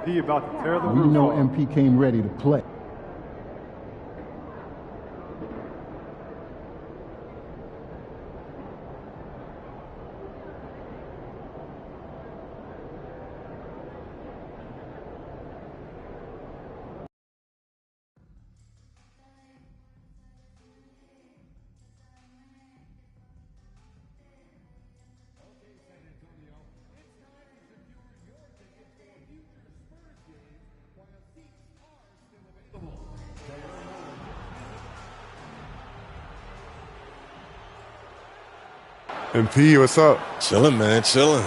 MP about to tear the We roof know off. MP came ready to play. MP, what's up? Chilling, man, chilling.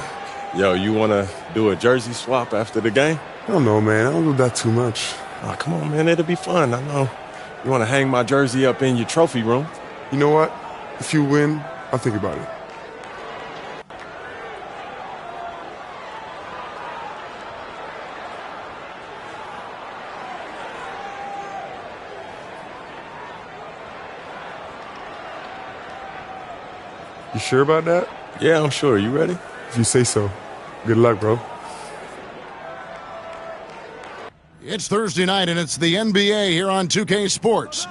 Yo, you want to do a jersey swap after the game? I don't know, man. I don't do that too much. Oh, come on, man. It'll be fun. I know. You want to hang my jersey up in your trophy room? You know what? If you win, I'll think about it. You sure about that? Yeah, I'm sure. You ready? If you say so. Good luck, bro. It's Thursday night, and it's the NBA here on 2K Sports.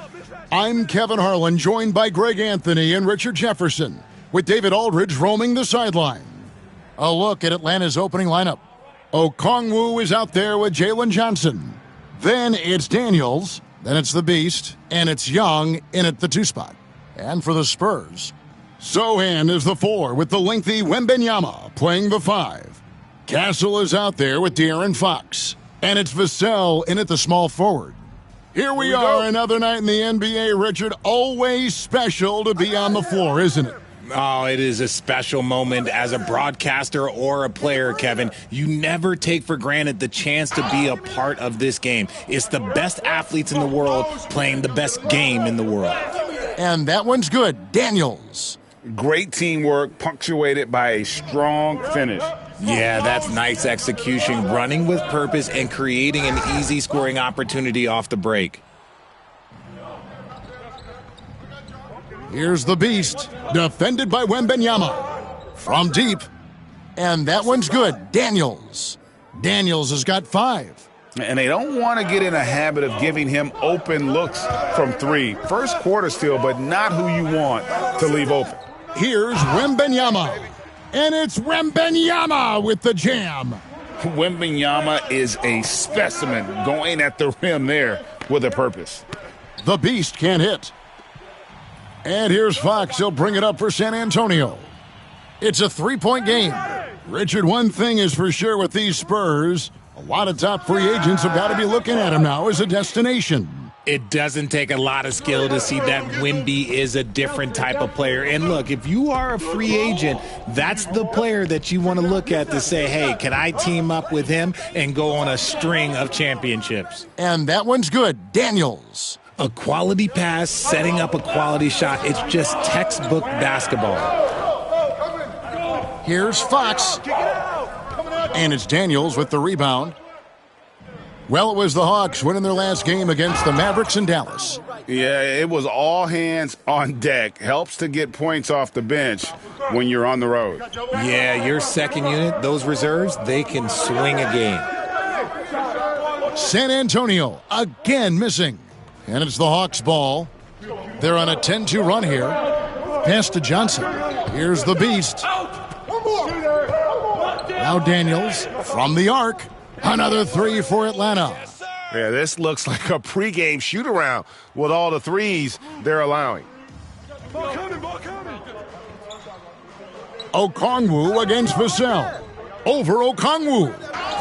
I'm Kevin Harlan, joined by Greg Anthony and Richard Jefferson, with David Aldridge roaming the sideline. A look at Atlanta's opening lineup. Okongwu is out there with Jalen Johnson. Then it's Daniels, then it's the Beast, and it's Young in at the 2 spot. And for the Spurs, Sohan is the 4 with the lengthy Wembanyama playing the 5. Castle is out there with De'Aaron Fox. And it's Vassell in at the small forward. Here we are, another night in the NBA, Richard. Always special to be on the floor, isn't it? Oh, it is a special moment as a broadcaster or a player, Kevin. You never take for granted the chance to be a part of this game. It's the best athletes in the world playing the best game in the world. And that one's good. Daniels. Great teamwork, punctuated by a strong finish. Yeah, that's nice execution, running with purpose and creating an easy scoring opportunity off the break. Here's the Beast, defended by Wembanyama. From deep. And that one's good. Daniels. Daniels has got 5. And they don't want to get in a habit of giving him open looks from 3. First quarter still, but not who you want to leave open. Here's Wembanyama. And it's Wembanyama with the jam. Wembanyama is a specimen going at the rim there with a purpose. The Beast can't hit. And here's Fox. He'll bring it up for San Antonio. It's a 3-point game. Richard, one thing is for sure with these Spurs, a lot of top free agents have got to be looking at him now as a destination. It doesn't take a lot of skill to see that Wemby is a different type of player. And look, if you are a free agent, that's the player that you want to look at to say, hey, can I team up with him and go on a string of championships? And that one's good. Daniels. A quality pass, setting up a quality shot. It's just textbook basketball. Here's Fox. And it's Daniels with the rebound. Well, it was the Hawks winning their last game against the Mavericks in Dallas. Yeah, it was all hands on deck. Helps to get points off the bench when you're on the road. Yeah, your second unit, those reserves, they can swing a game. San Antonio again missing. And it's the Hawks' ball. They're on a 10-2 run here. Pass to Johnson. Here's the Beast. Now Daniels from the arc. Another 3 for Atlanta. Yeah, this looks like a pregame shoot-around with all the threes they're allowing. Okongwu against Vassell. Over Okongwu.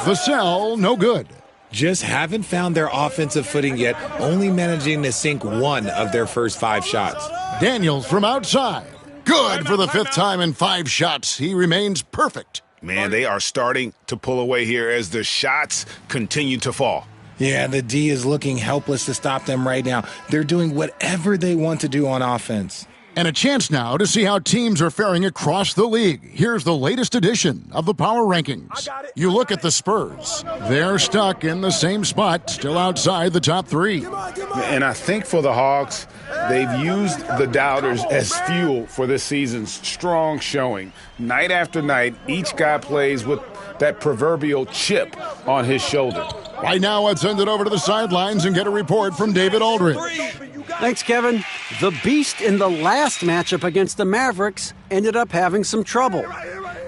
Vassell, no good. Just haven't found their offensive footing yet, only managing to sink 1 of their first 5 shots. Daniels from outside. Good for the 5th time in 5 shots. He remains perfect. Man, they are starting to pull away here as the shots continue to fall. Yeah, the D is looking helpless to stop them right now. They're doing whatever they want to do on offense. And a chance now to see how teams are faring across the league. Here's the latest edition of the Power Rankings. You look at the Spurs. They're stuck in the same spot, still outside the top three. And I think for the Hawks, they've used the doubters as fuel for this season's strong showing. Night after night, each guy plays with that proverbial chip on his shoulder. Right now, let's send it over to the sidelines and get a report from David Aldridge. Thanks, Kevin. The Beast in the last matchup against the Mavericks ended up having some trouble.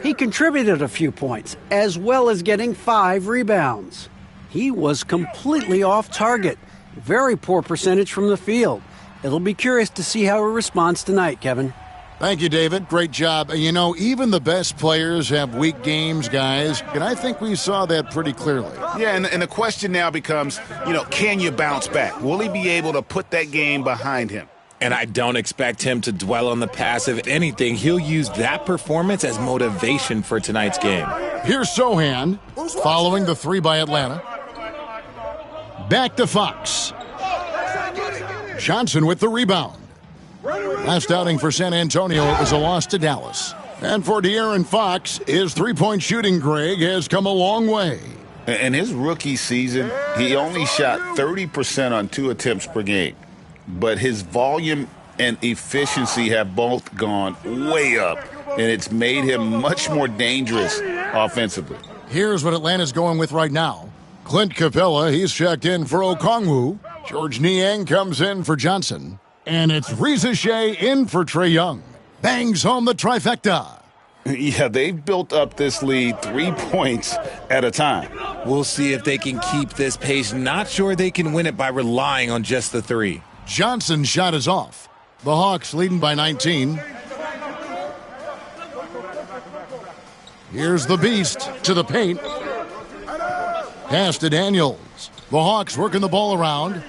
He contributed a few points, as well as getting 5 rebounds. He was completely off target. Very poor percentage from the field. It'll be curious to see how he responds tonight, Kevin. Thank you, David. Great job. You know, even the best players have weak games, guys, and I think we saw that pretty clearly. Yeah, and the question now becomes, can you bounce back? Will he be able to put that game behind him? And I don't expect him to dwell on the past. If anything, he'll use that performance as motivation for tonight's game. Here's Sohan following the 3 by Atlanta. Back to Fox. Johnson with the rebound. Last outing for San Antonio, it was a loss to Dallas. And for De'Aaron Fox, his three-point shooting, Greg, has come a long way. In his rookie season, he only shot 30% on 2 attempts per game. But his volume and efficiency have both gone way up, and it's made him much more dangerous offensively. Here's what Atlanta's going with right now. Clint Capella, he's checked in for Okongwu. George Niang comes in for Johnson. And it's Reza Shea in for Trae Young. Bangs home the trifecta. Yeah, they've built up this lead 3 points at a time. We'll see if they can keep this pace. Not sure they can win it by relying on just the 3. Johnson's shot is off. The Hawks leading by 19. Here's the Beast to the paint. Pass to Daniels. The Hawks working the ball around.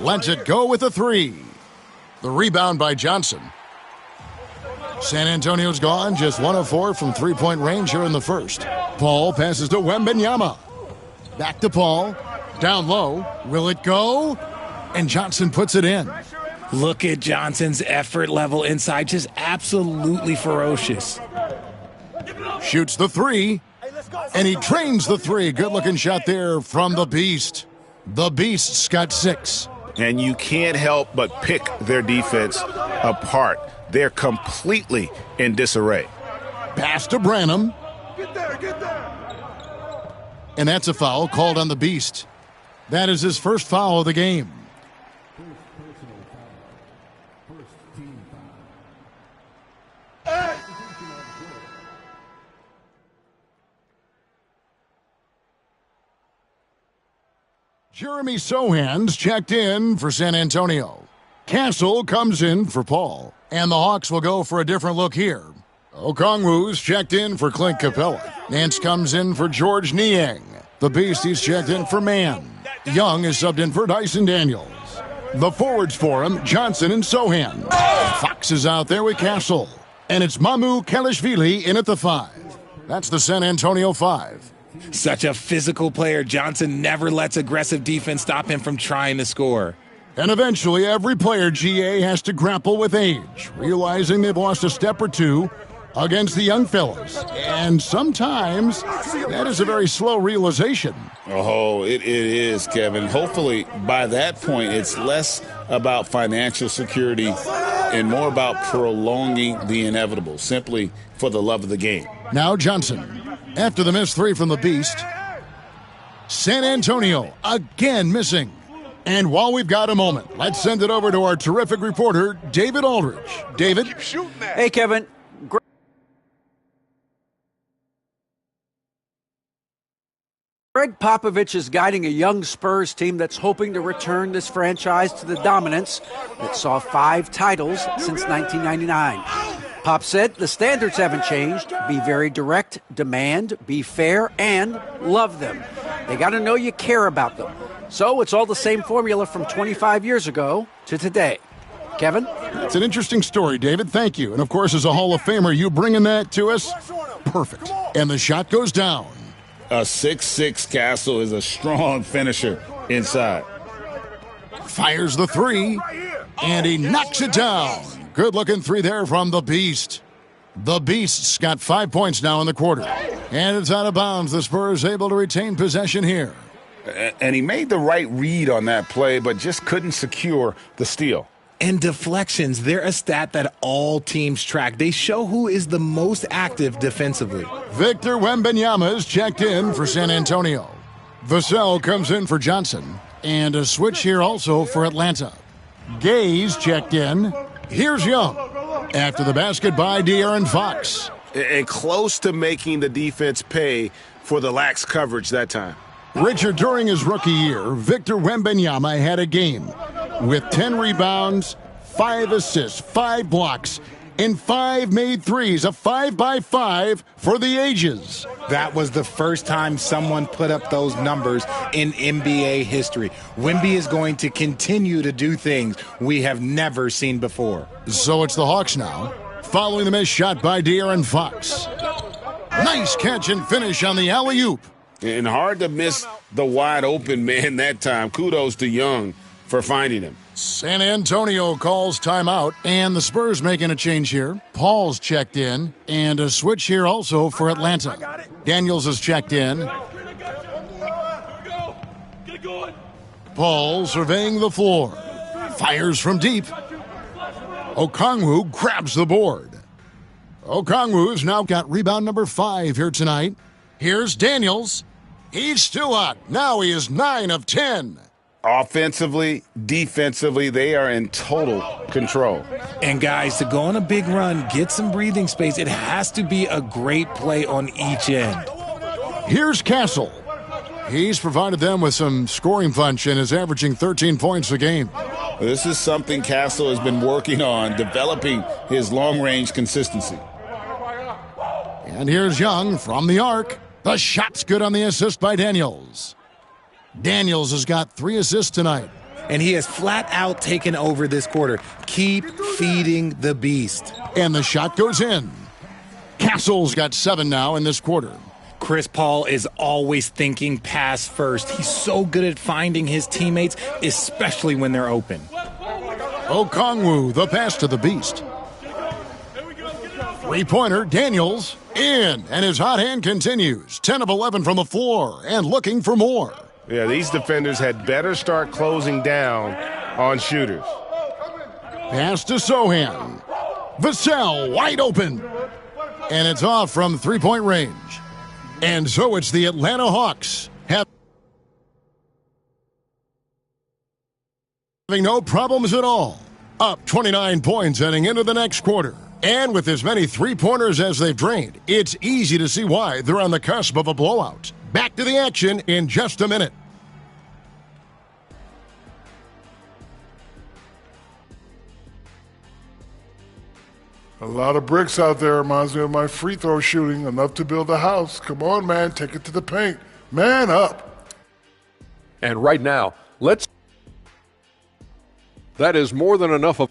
Lets it go with a 3. The rebound by Johnson. San Antonio's gone, just 1 of 4 from three-point range here in the first. Paul passes to Wembanyama. Back to Paul. Down low. Will it go? And Johnson puts it in. Look at Johnson's effort level inside, just absolutely ferocious. Shoots the 3. And he drains the 3. Good-looking shot there from the Beast. The Beast's got 6. And you can't help but pick their defense apart. They're completely in disarray. Pass to Branham. And that's a foul called on the Beast. That is his first foul of the game. Jeremy Sohan's checked in for San Antonio. Castle comes in for Paul. And the Hawks will go for a different look here. Okongwu's checked in for Clint Capella. Nance comes in for George Niang. The Beast, he's checked in for Mann. Young is subbed in for Dyson Daniels. The forwards for him, Johnson and Sohan. Fox is out there with Castle. And it's Mamu Kelishvili in at the 5. That's the San Antonio 5. Such a physical player. Johnson never lets aggressive defense stop him from trying to score. And eventually, every player, GA, has to grapple with age, realizing they've lost a step or 2 against the young fellas. And sometimes that is a very slow realization. Oh, it is, Kevin. Hopefully, by that point, it's less about financial security and more about prolonging the inevitable, simply for the love of the game. Now Johnson. After the missed 3 from the Beast, San Antonio again missing. And while we've got a moment, let's send it over to our terrific reporter, David Aldridge. David? Hey, Kevin. Greg Popovich is guiding a young Spurs team that's hoping to return this franchise to the dominance that saw 5 titles since 1999. Pop said the standards haven't changed. Be very direct, demand, be fair, and love them. They got to know you care about them. So it's all the same formula from 25 years ago to today. Kevin? It's an interesting story, David. Thank you. And, of course, as a Hall of Famer, you bringing that to us? Perfect. And the shot goes down. A 6'6" Castle is a strong finisher inside. Fires the 3. And he knocks it down. Good-looking three there from the Beast. The Beast's got 5 points now in the quarter. And it's out of bounds. The Spurs able to retain possession here. And he made the right read on that play, but just couldn't secure the steal. And deflections, they're a stat that all teams track. They show who is the most active defensively. Victor Wembanyama is checked in for San Antonio. Vassell comes in for Johnson. And a switch here also for Atlanta. Gay's checked in. Here's Young. After the basket by De'Aaron Fox. And close to making the defense pay for the lax coverage that time. Richard, during his rookie year, Victor Wembanyama had a game with 10 rebounds, 5 assists, 5 blocks, and 5 made threes, a 5-by-5 for the ages. That was the first time someone put up those numbers in NBA history. Wemby is going to continue to do things we have never seen before. So it's the Hawks now, following the missed shot by De'Aaron Fox. Nice catch and finish on the alley-oop. And hard to miss the wide open man that time. Kudos to Young for finding him. San Antonio calls timeout, and the Spurs making a change here. Paul's checked in, and a switch here also for Atlanta. Daniels is checked in. Paul surveying the floor. Fires from deep. Okongwu grabs the board. Okongwu's now got rebound number 5 here tonight. Here's Daniels. He's still hot. Now he is 9 of 10. Offensively, defensively, they are in total control. And guys, to go on a big run, get some breathing space, it has to be a great play on each end. Here's Castle. He's provided them with some scoring punch and is averaging 13 points a game. This is something Castle has been working on, developing his long-range consistency. And here's Young from the arc. The shot's good on the assist by Daniels. Daniels has got 3 assists tonight. And he has flat out taken over this quarter. Keep feeding the beast. And the shot goes in. Castle's got 7 now in this quarter. Chris Paul is always thinking pass first. He's so good at finding his teammates, especially when they're open. Okongwu, the pass to the beast. Three-pointer, Daniels, in, and his hot hand continues. 10 of 11 from the floor, and looking for more. Yeah, these defenders had better start closing down on shooters. Pass to Sohan. Vassell, wide open. And it's off from three-point range. And so it's the Atlanta Hawks having no problems at all. Up 29 points heading into the next quarter. And with as many three-pointers as they've drained, it's easy to see why they're on the cusp of a blowout. Back to the action in just a minute. A lot of bricks out there. Reminds me of my free throw shooting. Enough to build a house. Come on, man. Take it to the paint. Man up. And right now, that is more than enough of.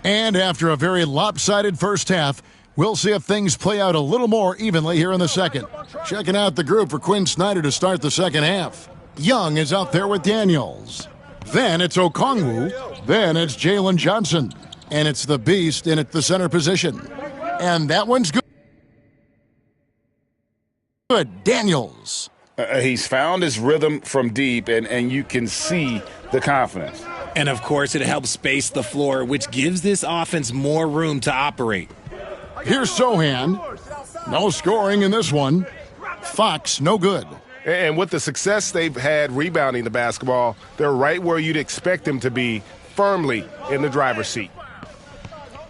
And after a very lopsided first half, we'll see if things play out a little more evenly here in the second. Checking out the group for Quinn Snyder to start the second half. Young is out there with Daniels. Then it's Okongwu. Then it's Jalen Johnson. And it's the Beast in at the center position. And that one's good. Good. Daniels. He's found his rhythm from deep, and you can see the confidence. And, of course, it helps space the floor, which gives this offense more room to operate. Here's Sohan. No scoring in this one. Fox, no good. And with the success they've had rebounding the basketball, they're right where you'd expect them to be, firmly in the driver's seat.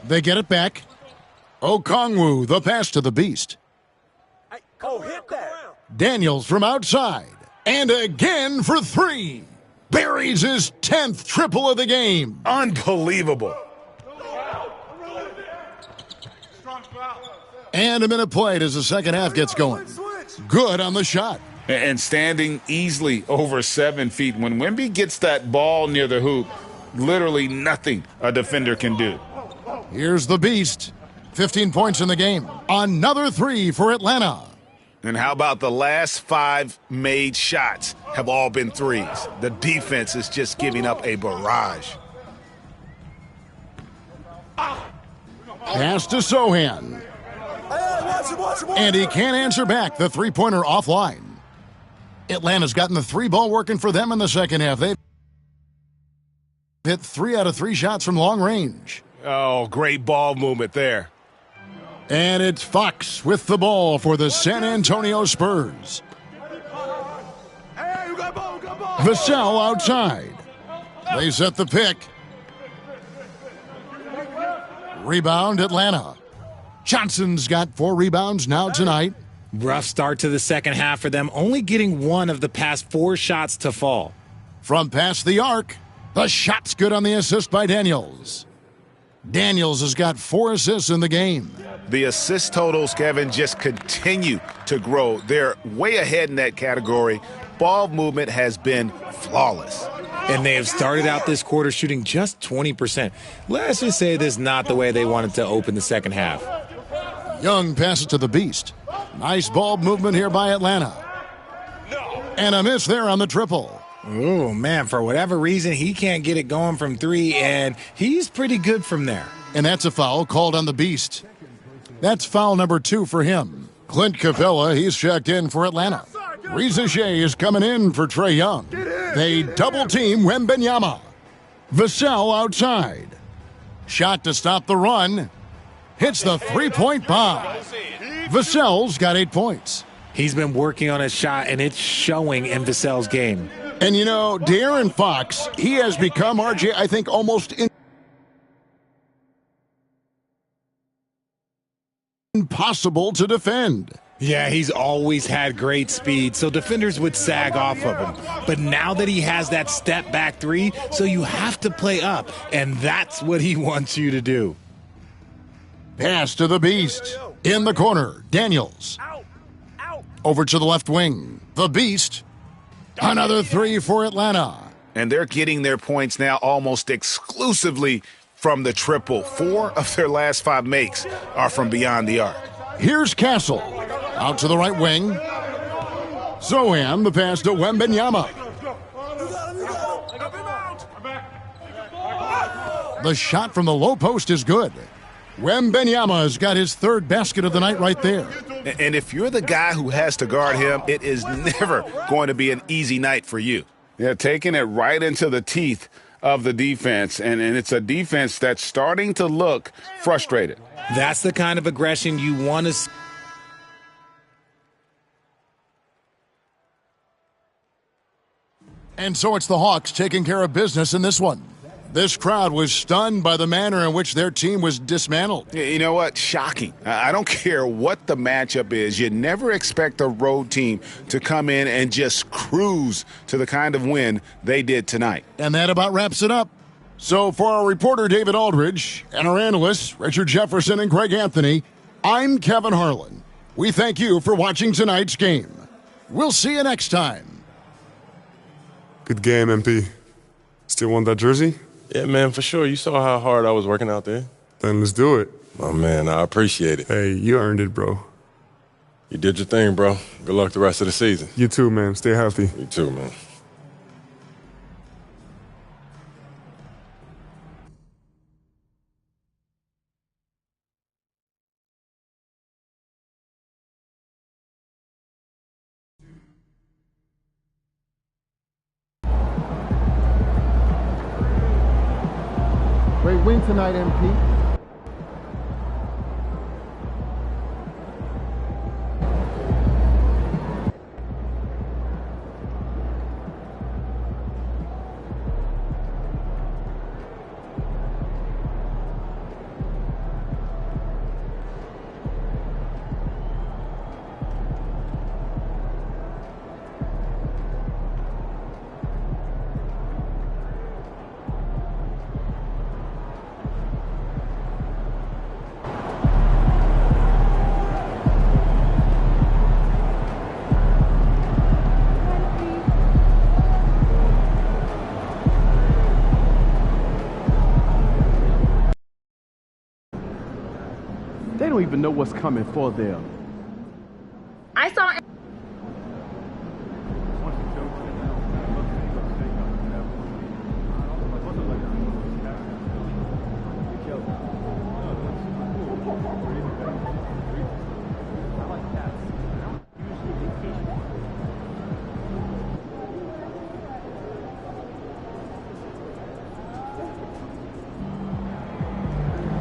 They get it back. Okongwu, the pass to the Beast. Daniels from outside. And again for 3. Buries his 10th triple of the game. Unbelievable. And a minute played as the second half gets going. Good on the shot. And standing easily over 7 feet. When Wemby gets that ball near the hoop, literally nothing a defender can do. Here's the Beast. 15 points in the game. Another three for Atlanta. And how about the last 5 made shots have all been threes? The defense is just giving up a barrage. Pass to Sohan. And he can't answer back. The three-pointer offline. Atlanta's gotten the three ball working for them in the second half. They've hit 3 out of 3 shots from long range. Oh, great ball movement there. And it's Fox with the ball for the San Antonio Spurs. Vassell outside. They set the pick. Rebound Atlanta. Johnson's got 4 rebounds now tonight. Rough start to the second half for them, only getting 1 of the past 4 shots to fall. From past the arc, the shot's good on the assist by Daniels. Daniels has got 4 assists in the game. The assist totals, Kevin, just continue to grow. They're way ahead in that category. Ball movement has been flawless. And they have started out this quarter shooting just 20%. Let's just say this is not the way they wanted to open the second half. Young passes to the Beast. Nice ball movement here by Atlanta. And a miss there on the triple. Oh, man, for whatever reason, he can't get it going from 3, and he's pretty good from there. And that's a foul called on the Beast. That's foul number 2 for him. Clint Capella, he's checked in for Atlanta. Reza Shea is coming in for Trae Young. They double-team Wembanyama. Vassell outside. Shot to stop the run. Hits the three-point bomb. Vassell's got 8 points. He's been working on his shot, and it's showing in Vassell's game. And, you know, De'Aaron Fox, he has become, RJ, I think, almost impossible to defend. Yeah, he's always had great speed, so defenders would sag off of him. But now that he has that step-back 3, so you have to play up, and that's what he wants you to do. Pass to the Beast. In the corner, Daniels. Over to the left wing, the Beast. Another 3 for Atlanta. And they're getting their points now almost exclusively from the triple. 4 of their last 5 makes are from beyond the arc. Here's Castle. Out to the right wing. Zohan, the pass to Wembanyama. The shot from the low post is good. Wembanyama has got his 3rd basket of the night right there. And if you're the guy who has to guard him, it is never going to be an easy night for you. Yeah, taking it right into the teeth of the defense, and it's a defense that's starting to look frustrated. That's the kind of aggression you want to see. And so it's the Hawks taking care of business in this one. This crowd was stunned by the manner in which their team was dismantled. You know what? Shocking. I don't care what the matchup is. You never expect a road team to come in and just cruise to the kind of win they did tonight. And that about wraps it up. So for our reporter, David Aldridge, and our analysts, Richard Jefferson and Greg Anthony, I'm Kevin Harlan. We thank you for watching tonight's game. We'll see you next time. Good game, MP. Still want that jersey? Yeah, man, for sure. You saw how hard I was working out there. Then let's do it. Oh, man, I appreciate it. Hey, you earned it, bro. You did your thing, bro. Good luck the rest of the season. You too, man. Stay healthy. You too, man. Great win tonight, MP. don't even know what's coming for them. I saw.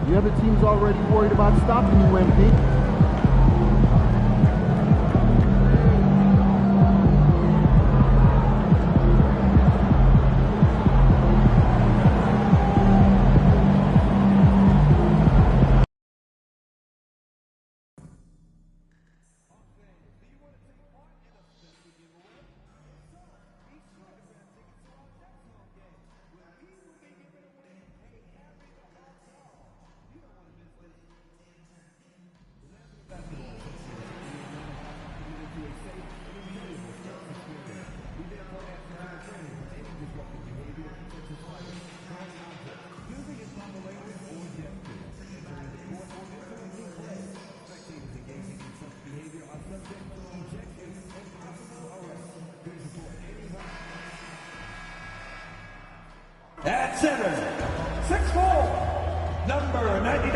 The other team's already worried about stopping you, MP. At center, 6'4", number 99.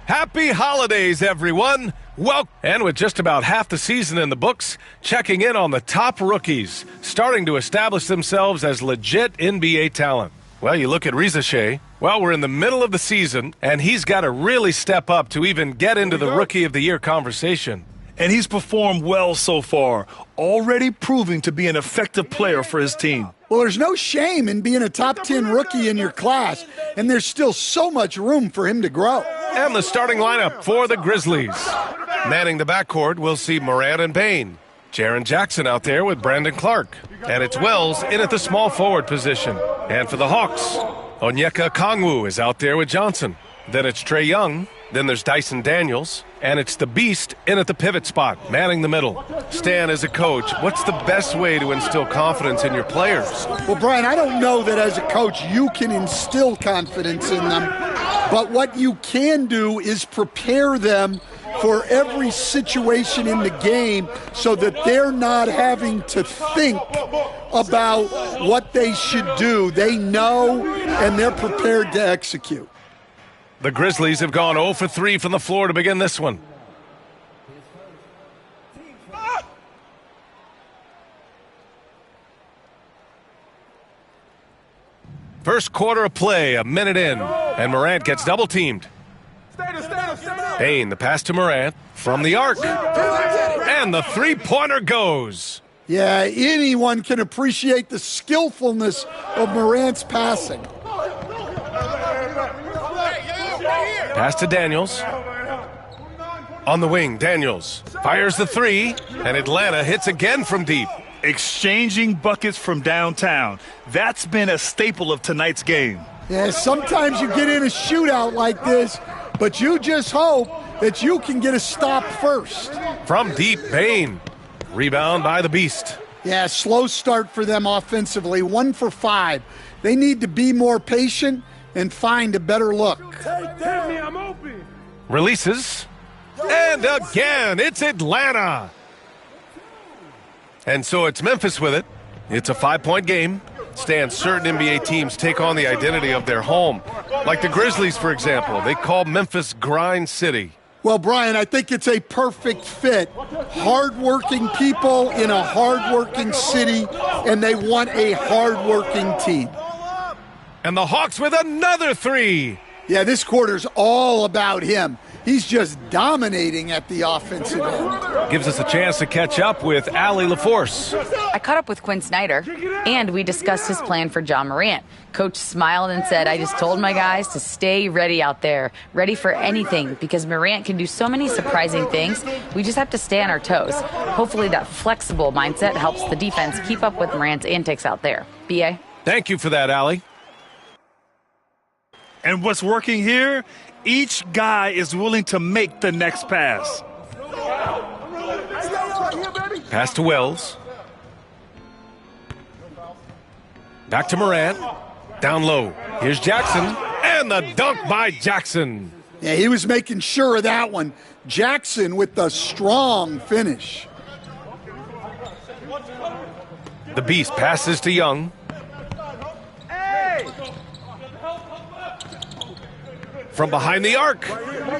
Happy holidays, everyone. Well, and with just about half the season in the books, checking in on the top rookies, starting to establish themselves as legit NBA talent. Well, you look at Rizache. Well, we're in the middle of the season, and he's got to really step up to even get into the Rookie of the Year conversation. And he's performed well so far, already proving to be an effective player for his team. Well, there's no shame in being a top 10 rookie in your class, and there's still so much room for him to grow. And the starting lineup for the Grizzlies. Manning the backcourt, we'll see Morant and Payne. Jaren Jackson out there with Brandon Clark. And it's Wells in at the small forward position. And for the Hawks, Onyeka Okongwu is out there with Johnson. Then it's Trae Young. Then there's Dyson Daniels. And it's the Beast in at the pivot spot, manning the middle. Stan, as a coach, what's the best way to instill confidence in your players? Well, Brian, I don't know that as a coach you can instill confidence in them. But what you can do is prepare them for every situation in the game so that they're not having to think about what they should do. They know and they're prepared to execute. The Grizzlies have gone 0 for 3 from the floor to begin this one. First quarter of play, a minute in, and Morant gets double-teamed. Payne, the pass to Morant from the arc. And the three-pointer goes. Yeah, anyone can appreciate the skillfulness of Morant's passing. Pass to Daniels. On the wing, Daniels fires the three, and Atlanta hits again from deep. Exchanging buckets from downtown. That's been a staple of tonight's game. Yeah, sometimes you get in a shootout like this, but you just hope that you can get a stop first. From deep, Payne. Rebound by the Beast. Yeah, slow start for them offensively. 1 for 5. They need to be more patient and find a better look. Releases. And again, it's Atlanta. And so it's Memphis with it. It's a 5-point game. Stan, certain NBA teams take on the identity of their home. Like the Grizzlies, for example. They call Memphis Grind City. Well, Brian, I think it's a perfect fit. Hard-working people in a hard-working city, and they want a hard-working team. And the Hawks with another three. Yeah, this quarter's all about him. He's just dominating at the offensive end. Gives us a chance to catch up with Allie LaForce. I caught up with Quinn Snyder, and we discussed his plan for John Morant. Coach smiled and said, I just told my guys to stay ready out there, ready for anything, because Morant can do so many surprising things. We just have to stay on our toes. Hopefully that flexible mindset helps the defense keep up with Morant's antics out there. B.A.? Thank you for that, Allie. And what's working here? Each guy is willing to make the next pass. Pass to Wells. Back to Morant. Down low. Here's Jackson. And the dunk by Jackson. Yeah, he was making sure of that one. Jackson with the strong finish. The Beast passes to Young. From behind the arc.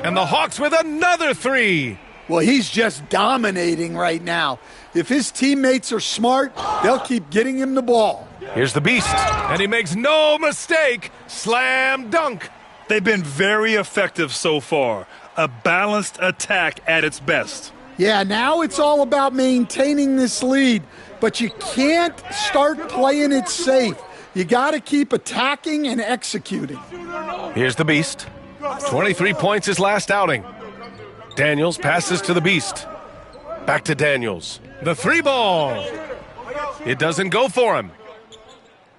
And the Hawks with another three. Well, he's just dominating right now. If his teammates are smart, they'll keep getting him the ball. Here's the Beast, and he makes no mistake. Slam dunk. They've been very effective so far. A balanced attack at its best. Yeah, now it's all about maintaining this lead, but you can't start playing it safe. You got to keep attacking and executing. Here's the Beast. 23 points his last outing. Daniels passes to the Beast. Back to Daniels. The three ball. It doesn't go for him.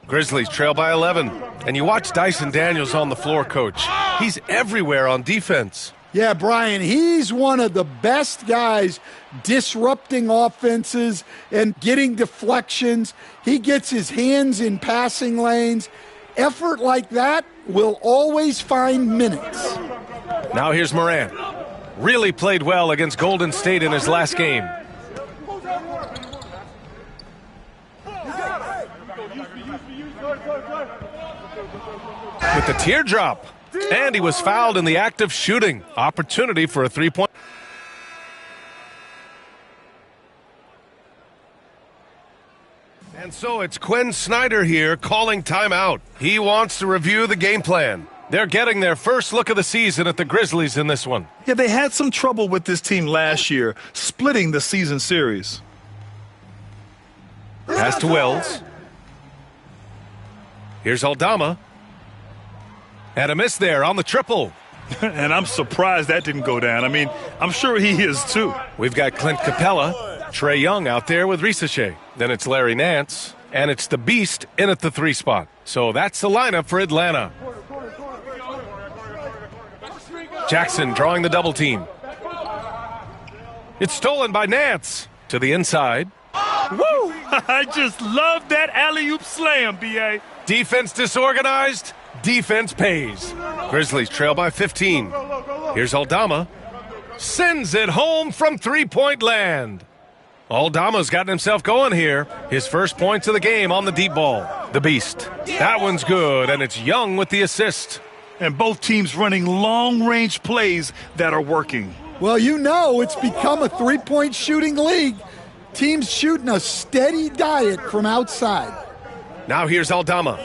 Grizzlies trail by 11. And you watch Dyson Daniels on the floor, Coach. He's everywhere on defense. Yeah, Brian, he's one of the best guys disrupting offenses and getting deflections. He gets his hands in passing lanes. Effort like that will always find minutes. Now here's Morant. Really played well against Golden State in his last game. With the teardrop. And he was fouled in the act of shooting. Opportunity for a three-point. And so it's Quinn Snyder here calling timeout. He wants to review the game plan. They're getting their first look of the season at the Grizzlies in this one. Yeah, they had some trouble with this team last year, splitting the season series. Pass to Wells. Here's Aldama. And a miss there on the triple. And I'm surprised that didn't go down. I mean, I'm sure he is too. We've got Clint Capella, Trey Young out there with Risachet. Then it's Larry Nance, and it's the Beast in at the three spot. So that's the lineup for Atlanta. Jackson drawing the double team. It's stolen by Nance to the inside. Woo! I just love that alley-oop slam, B.A. Defense disorganized. Defense pays. Grizzlies trail by 15. Here's Aldama. Sends it home from three-point land. Aldama's gotten himself going here. His first points of the game on the deep ball. The Beast. That one's good, and it's Young with the assist. And both teams running long-range plays that are working. Well, you know it's become a three-point shooting league. Teams shooting a steady diet from outside. Now here's Aldama.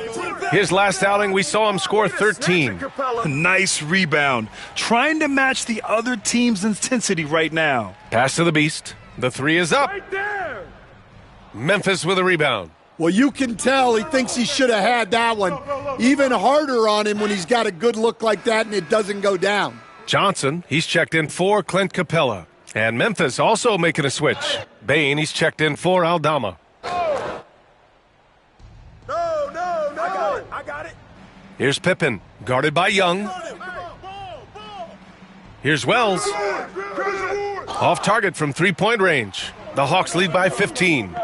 His last outing, we saw him score 13. Nice rebound. Trying to match the other team's intensity right now. Pass to the Beast. The three is up. Memphis with a rebound. Well, you can tell he thinks he should have had that one. Even harder on him when he's got a good look like that and it doesn't go down. Johnson, he's checked in for Clint Capella. And Memphis also making a switch. Bain, he's checked in for Aldama. I got it. Here's Pippen, guarded by Young. Here's Wells. Off target from three-point range. The Hawks lead by 15.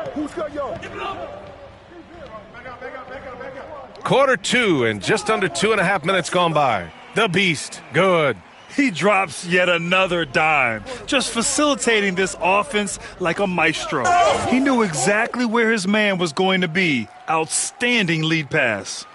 Quarter two and just under 2.5 minutes gone by. The Beast, good. He drops yet another dime, just facilitating this offense like a maestro. He knew exactly where his man was going to be. Outstanding lead pass.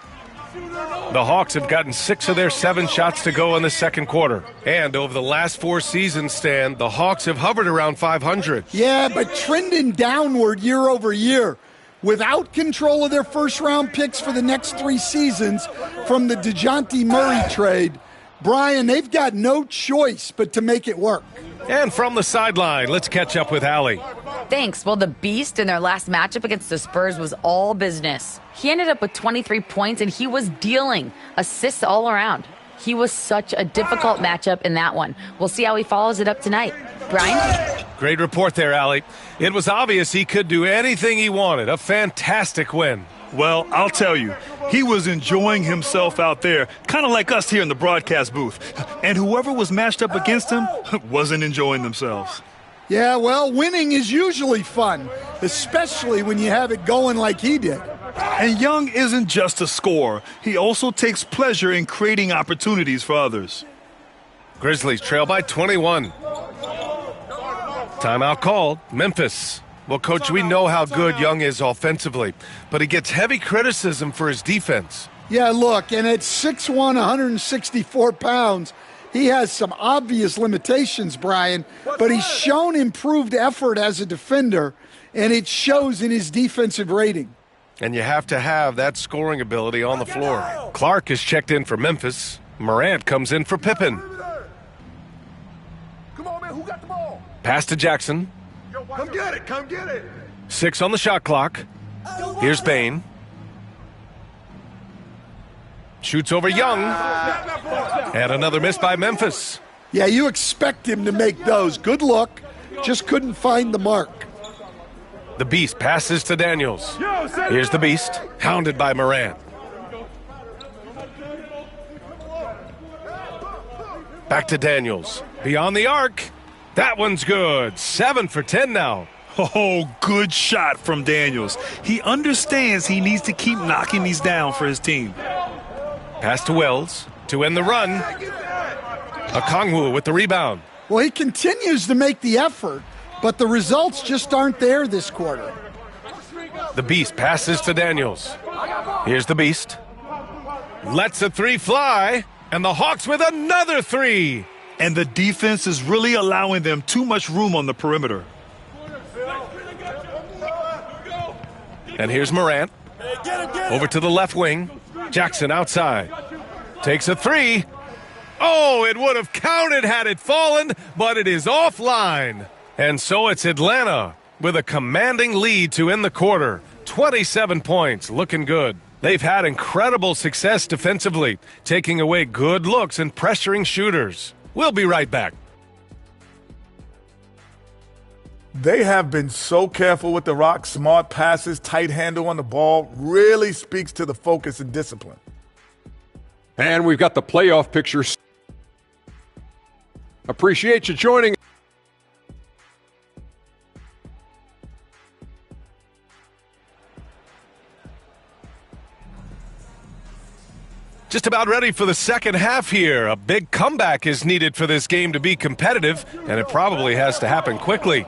The Hawks have gotten 6 of their 7 shots to go in the second quarter. And over the last 4 seasons, Stan, the Hawks have hovered around 500. Yeah, but trending downward year over year. Without control of their first-round picks for the next 3 seasons from the DeJounte Murray trade, Brian, they've got no choice but to make it work. And from the sideline, let's catch up with Allie. Thanks. Well, the Beast in their last matchup against the Spurs was all business. He ended up with 23 points, and he was dealing assists all around. He was such a difficult matchup in that one. We'll see how he follows it up tonight. Brian? Great report there, Allie. It was obvious he could do anything he wanted. A fantastic win. Well, I'll tell you, he was enjoying himself out there, kind of like us here in the broadcast booth. And whoever was matched up against him wasn't enjoying themselves. Yeah, well, winning is usually fun, especially when you have it going like he did. And Young isn't just a scorer. He also takes pleasure in creating opportunities for others. Grizzlies trail by 21. Timeout called. Memphis. Well, Coach, we know how good Young is offensively, but he gets heavy criticism for his defense. Yeah, look, and at 6'1", 164 pounds, he has some obvious limitations, Brian, but he's shown improved effort as a defender, and it shows in his defensive rating. And you have to have that scoring ability on the floor. Clark is checked in for Memphis. Morant comes in for Pippen. Come on, man. Who got the ball? Pass to Jackson. Come get it. Come get it. 6 on the shot clock. Here's Bain. Shoots over Young. And another miss by Memphis. Yeah, you expect him to make those. Good look. Just couldn't find the mark. The Beast passes to Daniels. Here's the Beast, hounded by Morant. Back to Daniels. Beyond the arc. That one's good. 7 for 10 now. Oh, good shot from Daniels. He understands he needs to keep knocking these down for his team. Pass to Wells to end the run. Okongwu with the rebound. Well, he continues to make the effort, but the results just aren't there this quarter. The Beast passes to Daniels. Here's the Beast. Lets a three fly, and the Hawks with another three. And the defense is really allowing them too much room on the perimeter. And here's Morant. Over to the left wing. Jackson outside. Takes a three. Oh, it would have counted had it fallen, but it is offline. And so it's Atlanta with a commanding lead to end the quarter. 27 points, looking good. They've had incredible success defensively, taking away good looks and pressuring shooters. We'll be right back. They have been so careful with the rock. Smart passes, tight handle on the ball, really speaks to the focus and discipline. And we've got the playoff pictures. Appreciate you joining. Just about ready for the second half here. A big comeback is needed for this game to be competitive, and it probably has to happen quickly.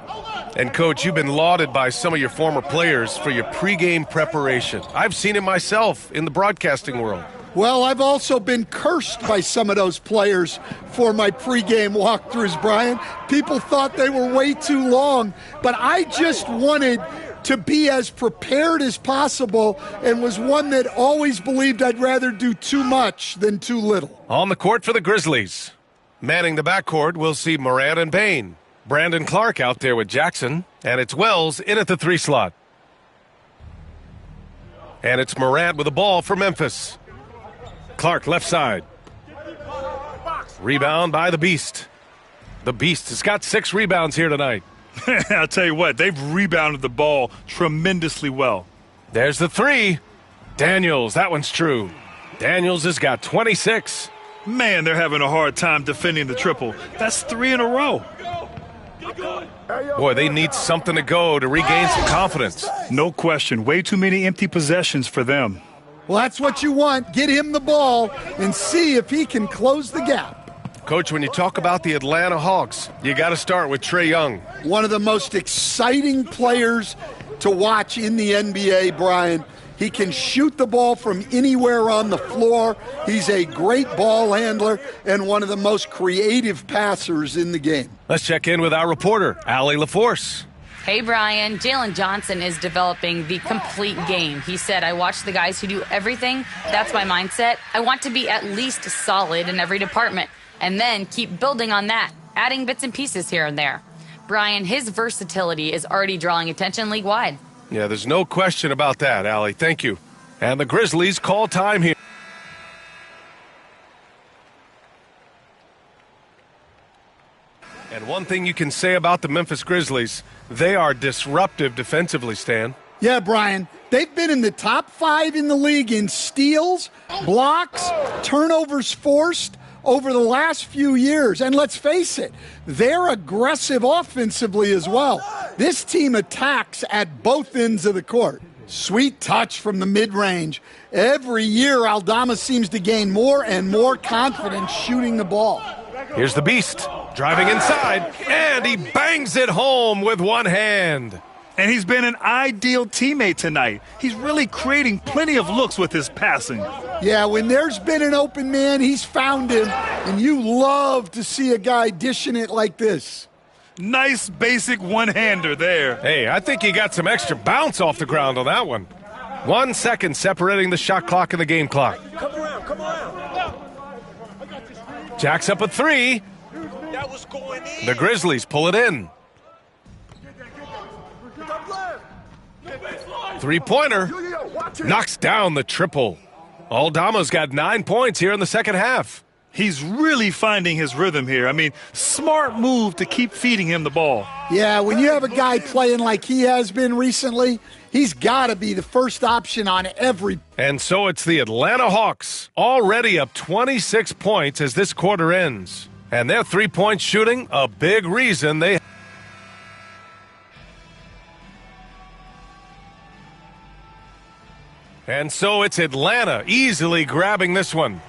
And, Coach, you've been lauded by some of your former players for your pregame preparation. I've seen it myself in the broadcasting world. Well, I've also been cursed by some of those players for my pregame walkthroughs, Brian. People thought they were way too long, but I just wanted to be as prepared as possible and was one that always believed I'd rather do too much than too little. On the court for the Grizzlies. Manning the backcourt, we'll see Morant and Bain. Brandon Clark out there with Jackson, and it's Wells in at the 3 slot. And it's Morant with the ball for Memphis. Clark left side. Rebound by the Beast. The Beast has got 6 rebounds here tonight. I'll tell you what, they've rebounded the ball tremendously well. There's the 3. Daniels, that one's true. Daniels has got 26. Man, they're having a hard time defending the triple. That's 3 in a row. Boy, they need something to go to regain some confidence. No question. Way too many empty possessions for them. Well, that's what you want. Get him the ball and see if he can close the gap. Coach, when you talk about the Atlanta Hawks, you got to start with Trae Young. One of the most exciting players to watch in the NBA, Brian. He can shoot the ball from anywhere on the floor. He's a great ball handler and one of the most creative passers in the game. Let's check in with our reporter, Allie LaForce. Hey, Brian. Jalen Johnson is developing the complete game. He said, I watch the guys who do everything. That's my mindset. I want to be at least solid in every department and then keep building on that, adding bits and pieces here and there. Brian, his versatility is already drawing attention league-wide. Yeah, there's no question about that, Allie. Thank you. And the Grizzlies call time here. And one thing you can say about the Memphis Grizzlies, they are disruptive defensively, Stan. Yeah, Brian. They've been in the top 5 in the league in steals, blocks, turnovers forced over the last few years. And let's face it, they're aggressive offensively as well. This team attacks at both ends of the court. Sweet touch from the mid-range. Every year, Aldama seems to gain more and more confidence shooting the ball. Here's the Beast, driving inside, and he bangs it home with one hand. And he's been an ideal teammate tonight. He's really creating plenty of looks with his passing. Yeah, when there's been an open man, he's found him, and you love to see a guy dishing it like this. Nice basic one-hander there. Hey, I think he got some extra bounce off the ground on that one. 1 second separating the shot clock and the game clock. Come around. Jack's up a 3. That was going in. The Grizzlies pull it in. Three-pointer knocks down the triple. Aldama's got 9 points here in the second half. He's really finding his rhythm here. I mean, smart move to keep feeding him the ball. Yeah, when you have a guy playing like he has been recently, he's got to be the first option on every. And so it's the Atlanta Hawks, already up 26 points as this quarter ends. And their three-point shooting, a big reason they. And so it's Atlanta easily grabbing this one.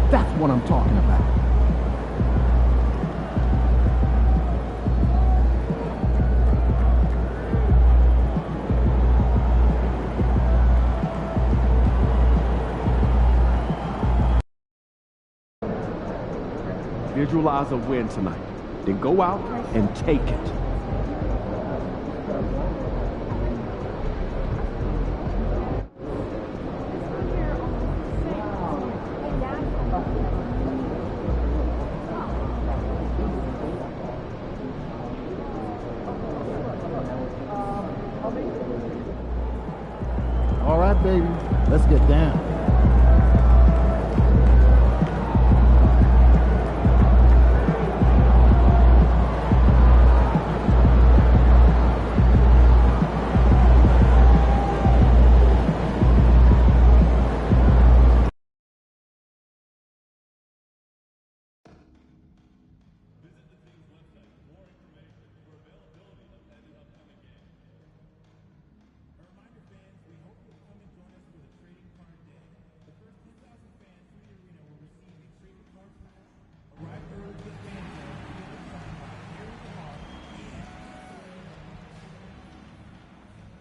That's what I'm talking about. Visualize a win tonight. Then go out and take it. All right, baby. Let's get down.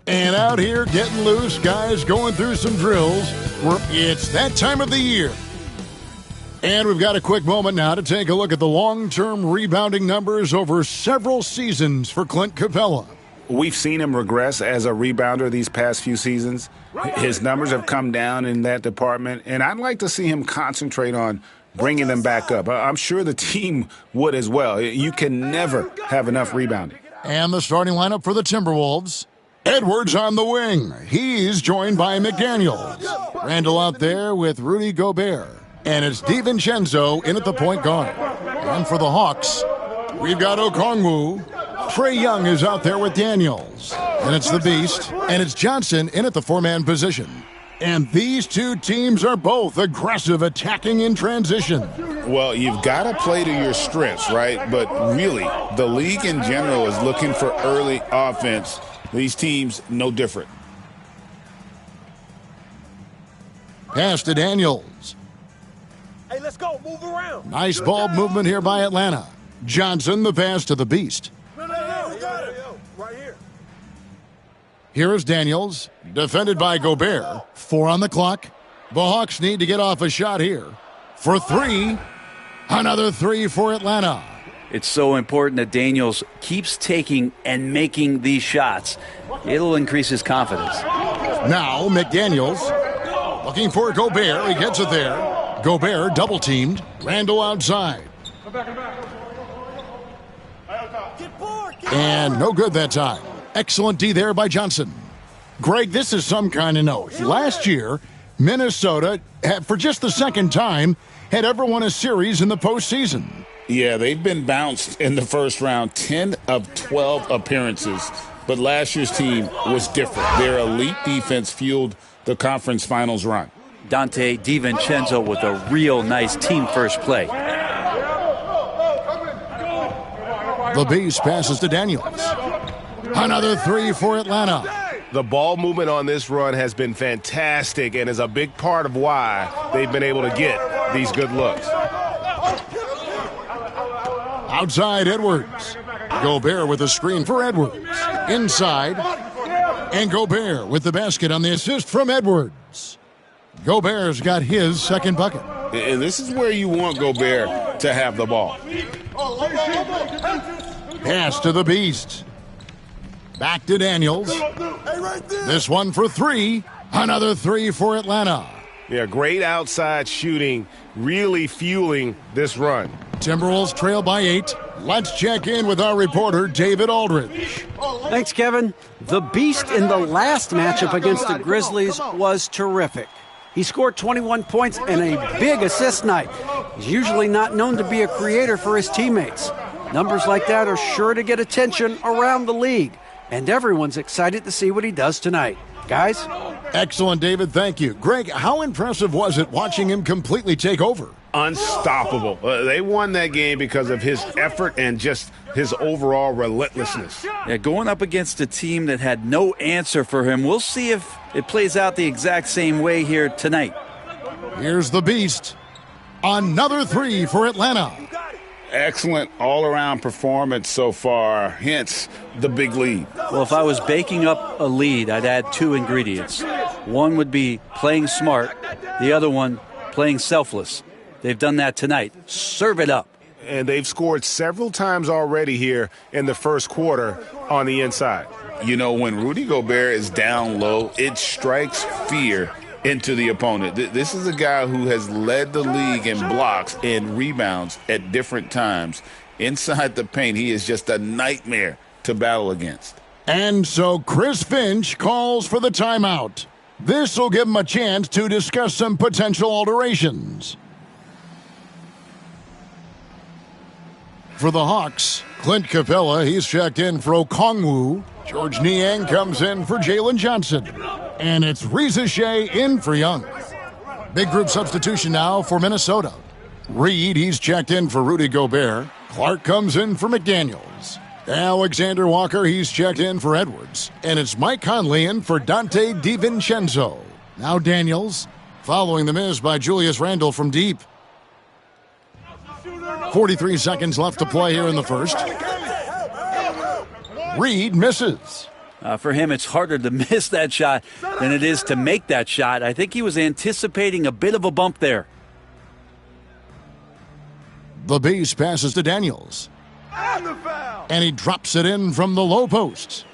And out here getting loose, guys going through some drills. It's that time of the year. And we've got a quick moment now to take a look at the long-term rebounding numbers over several seasons for Clint Capella. We've seen him regress as a rebounder these past few seasons. His numbers have come down in that department, and I'd like to see him concentrate on bringing them back up. I'm sure the team would as well. You can never have enough rebounding. And the starting lineup for the Timberwolves. Edwards on the wing. He's joined by McDaniels. Randall out there with Rudy Gobert. And it's DiVincenzo in at the point guard. And for the Hawks, we've got Okongwu. Trae Young is out there with Daniels. And it's the Beast. And it's Johnson in at the four-man position. And these two teams are both aggressive, attacking in transition. Well, you've got to play to your strengths, right? But really, the league in general is looking for early offense. These teams, no different. Pass to Daniels. Hey, let's go. Move around. Nice ball movement here by Atlanta. Johnson, the pass to the Beast. No, we got it. Right here. Here is Daniels, defended by Gobert. 4 on the clock. The Hawks need to get off a shot here. For 3. Another 3 for Atlanta. It's so important that Daniels keeps taking and making these shots. It'll increase his confidence. Now McDaniels looking for Gobert. He gets it there. Gobert double-teamed. Randall outside. And no good that time. Excellent D there by Johnson. Greg, this is some kind of note. Last year, Minnesota, for just the second time, had ever won a series in the postseason. Yeah, they've been bounced in the first round, 10 of 12 appearances. but last year's team was different. Their elite defense fueled the conference finals run. Dante DiVincenzo with a real nice team-first play. The Beast passes to Daniels. Another three for Atlanta. The ball movement on this run has been fantastic and is a big part of why they've been able to get these good looks. Outside Edwards. Gobert with a screen for Edwards. Inside. And Gobert with the basket on the assist from Edwards. Gobert's got his second bucket. And this is where you want Gobert to have the ball. Pass to the Beast. Back to Daniels. This one for three. Another three for Atlanta. Yeah, great outside shooting, really fueling this run. Timberwolves trail by 8. Let's check in with our reporter, David Aldridge. Thanks, Kevin. The Beast in the last matchup against the Grizzlies was terrific. He scored 21 points and a big assist night. He's usually not known to be a creator for his teammates. Numbers like that are sure to get attention around the league, and everyone's excited to see what he does tonight. Guys? Excellent, David. Thank you. Greg, how impressive was it watching him completely take over? Unstoppable. They won that game because of his effort and just his overall relentlessness. Yeah, going up against a team that had no answer for him. We'll see if it plays out the exact same way here tonight. Here's the Beast. Another three for Atlanta. Excellent all-around performance so far, hence the big lead. Well, if I was baking up a lead, I'd add two ingredients. One would be playing smart, the other one playing selfless. They've done that tonight. Serve it up. And they've scored several times already here in the first quarter on the inside. You know, when Rudy Gobert is down low, it strikes fear into the opponent. This is a guy who has led the league in blocks and rebounds at different times. Inside the paint, he is just a nightmare to battle against. And so Chris Finch calls for the timeout. This will give him a chance to discuss some potential alterations. For the Hawks, Clint Capella, he's checked in for Okongwu. George Niang comes in for Jalen Johnson. And it's Reza Shea in for Young. Big group substitution now for Minnesota. Reed, he's checked in for Rudy Gobert. Clark comes in for McDaniels. Alexander Walker, he's checked in for Edwards. And it's Mike Conley in for Dante DiVincenzo. Now Daniels, following the miss by Julius Randle from deep. 43 seconds left to play here in the first. Reed misses. For him, it's harder to miss that shot than it is to make that shot. I think he was anticipating a bit of a bump there. The Beast passes to Daniels. And he drops it in from the low post.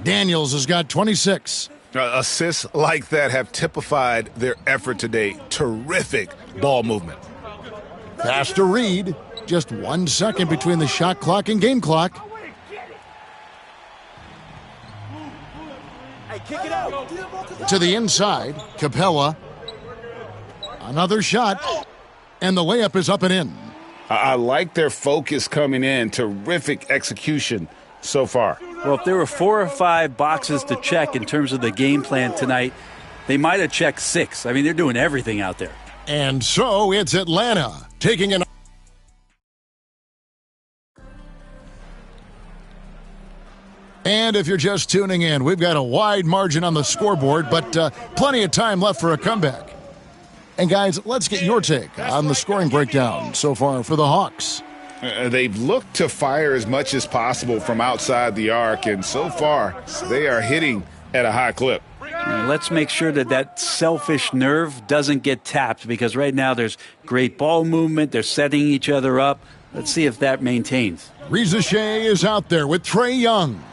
Daniels has got 26. Assists like that have typified their effort today. Terrific ball movement. Pass to Reed. Just 1 second between the shot clock and game clock. To the inside, Capella. Another shot, and the layup is up and in. I like their focus coming in. Terrific execution so far. Well, if there were 4 or 5 boxes to check in terms of the game plan tonight, they might have checked 6. I mean, they're doing everything out there. And so it's Atlanta taking an... And if you're just tuning in, we've got a wide margin on the scoreboard, but plenty of time left for a comeback. And guys, let's get your take on the scoring breakdown so far for the Hawks. They've looked to fire as much as possible from outside the arc, and so far they are hitting at a high clip. Let's make sure that that selfish nerve doesn't get tapped, because right now there's great ball movement. They're setting each other up. Let's see if that maintains. Reza Shea is out there with Trae Young.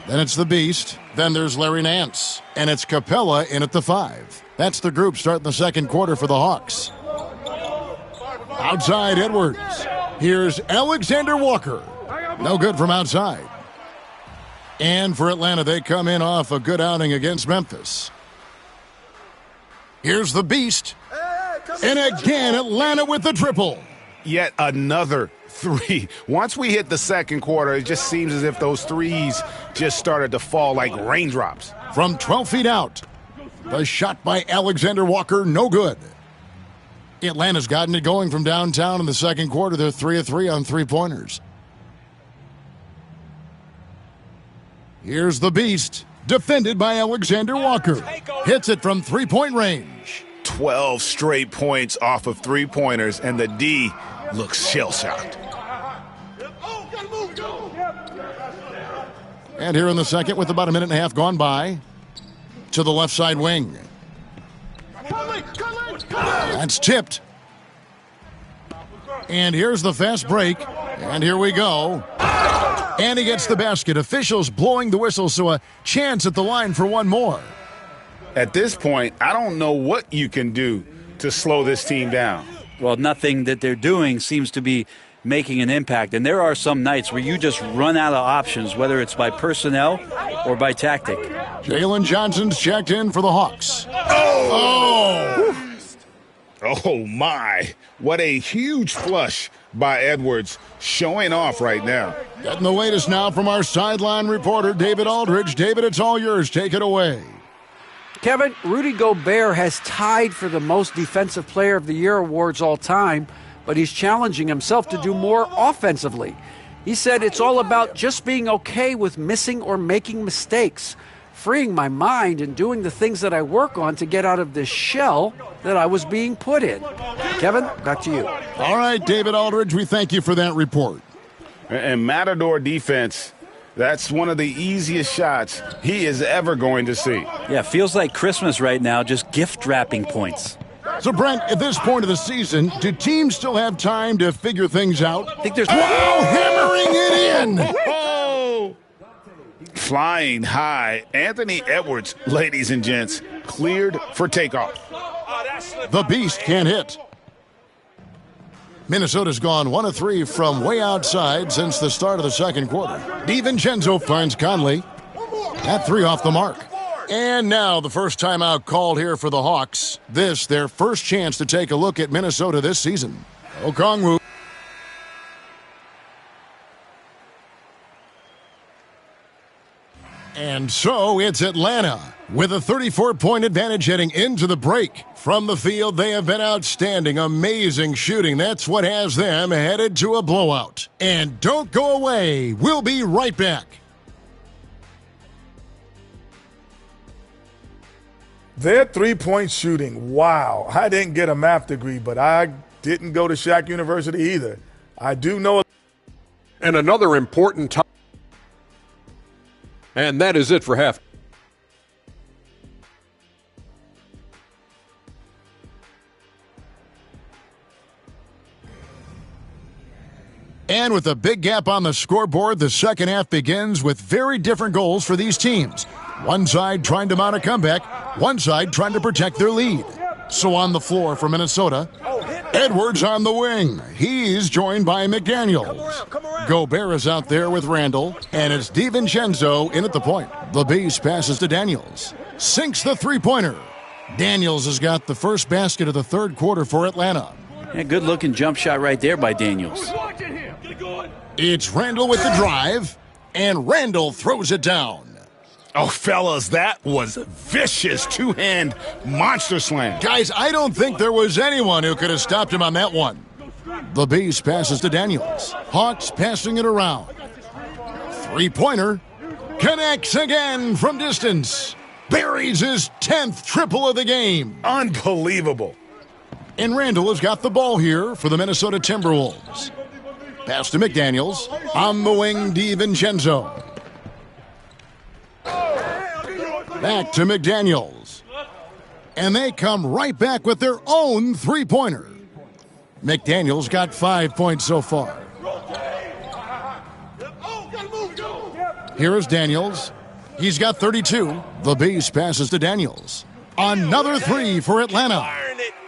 Then it's the Beast. Then there's Larry Nance. And it's Capella in at the 5. That's the group starting the second quarter for the Hawks. Outside Edwards. Here's Alexander Walker. No good from outside. And for Atlanta, they come in off a good outing against Memphis. Here's the Beast. And again, Atlanta with the triple. yet another three. Once we hit the second quarter, it just seems as if those threes just started to fall like raindrops. From 12 feet out, the shot by Alexander Walker, no good. Atlanta's gotten it going from downtown in the second quarter. They're 3 of 3 on three-pointers. Here's the Beast, defended by Alexander Walker. Hits it from three-point range. 12 straight points off of three-pointers, and the D looks shell-shocked. And here in the second, with about a minute and a half gone by, to the left side wing. That's tipped. And here's the fast break. And here we go. And he gets the basket. Officials blowing the whistle, so a chance at the line for one more. At this point, I don't know what you can do to slow this team down. Well, nothing that they're doing seems to be making an impact. And there are some nights where you just run out of options, whether it's by personnel or by tactic. Jalen Johnson's checked in for the Hawks. Oh, my. What a huge flush by Edwards, showing off right now. Getting the latest now from our sideline reporter, David Aldridge. David, it's all yours. Take it away. Kevin, Rudy Gobert has tied for the most Defensive Player of the Year awards all time, but he's challenging himself to do more offensively. He said it's all about just being okay with missing or making mistakes, freeing my mind and doing the things that I work on to get out of this shell that I was being put in. Kevin, back to you. All right, David Aldridge, we thank you for that report. And Matador defense, that's one of the easiest shots he is ever going to see. Yeah, feels like Christmas right now, just gift wrapping points. So, Brent, at this point of the season, do teams still have time to figure things out? I think there's... Wow, hammering it in! Oh! Flying high, Anthony Edwards, ladies and gents, cleared for takeoff. The Beast can't hit. Minnesota's gone 1 of 3 from way outside since the start of the second quarter. DiVincenzo finds Conley. That three off the mark. And now the first timeout called here for the Hawks. This, their first chance to take a look at Minnesota this season. Okongwu. And so it's Atlanta with a 34-point advantage heading into the break. From the field, they have been outstanding, amazing shooting. That's what has them headed to a blowout. And don't go away. We'll be right back. Their three-point shooting, wow. I didn't get a math degree, but I didn't go to Shaq University either. I do know. And another important time. And that is it for half. And with a big gap on the scoreboard, the second half begins with very different goals for these teams. One side trying to mount a comeback, one side trying to protect their lead. So on the floor for Minnesota, Edwards on the wing. He's joined by McDaniels. Gobert is out there with Randall, and it's DiVincenzo in at the point. The Beast passes to Daniels. Sinks the three-pointer. Daniels has got the first basket of the third quarter for Atlanta. Yeah, good-looking jump shot right there by Daniels. It's Randall with the drive, and Randall throws it down. Oh, fellas, that was a vicious two-hand monster slam. Guys, I don't think there was anyone who could have stopped him on that one. The Beast passes to Daniels. Hawks passing it around. Three-pointer. Connects again from distance. Buries his 10th triple of the game. Unbelievable. And Randall has got the ball here for the Minnesota Timberwolves. Pass to McDaniels. On the wing, DiVincenzo. Back to McDaniels. And they come right back with their own three-pointer. McDaniels got 5 points so far. Here is Daniels. He's got 32. The Beast passes to Daniels. Another three for Atlanta.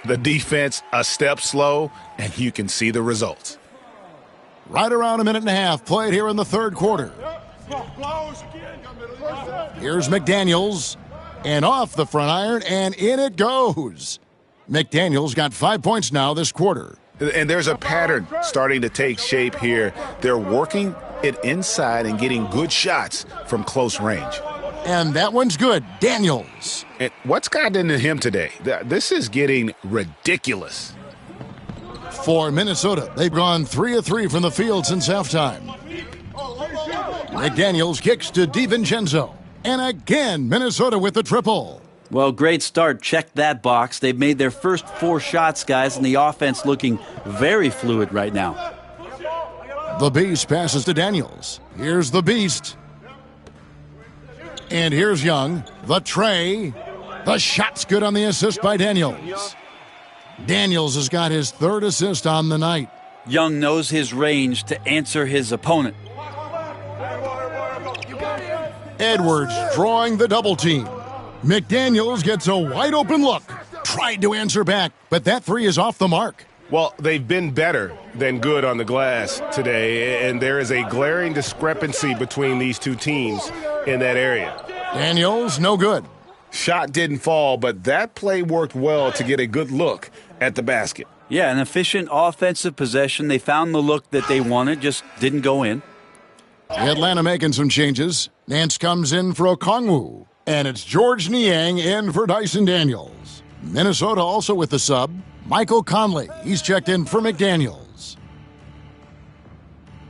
The defense a step slow, and you can see the results. Right around a minute and a half played here in the third quarter. Here's McDaniels. And off the front iron, and in it goes. McDaniels got 5 points now this quarter. And there's a pattern starting to take shape here. They're working it inside and getting good shots from close range. And that one's good. Daniels. And what's gotten into him today? This is getting ridiculous. For Minnesota, they've gone 3 of 3 from the field since halftime. McDaniels kicks to DiVincenzo. And again, Minnesota with the triple. Well, great start. Check that box. They've made their first 4 shots, guys, and the offense looking very fluid right now. The Beast passes to Daniels. Here's the Beast. And here's Young. The tray. The shot's good on the assist by Daniels. Daniels has got his 3rd assist on the night. Young knows his range to answer his opponent. Edwards drawing the double team. McDaniels gets a wide open look. Tried to answer back, but that 3 is off the mark. Well, they've been better than good on the glass today, and there is a glaring discrepancy between these two teams in that area. Daniels, no good. Shot didn't fall, but that play worked well to get a good look at the basket. Yeah, an efficient offensive possession. They found the look that they wanted, just didn't go in. Atlanta making some changes. Nance comes in for Okongwu. And it's George Niang in for Dyson Daniels. Minnesota also with the sub. Michael Conley. He's checked in for McDaniels.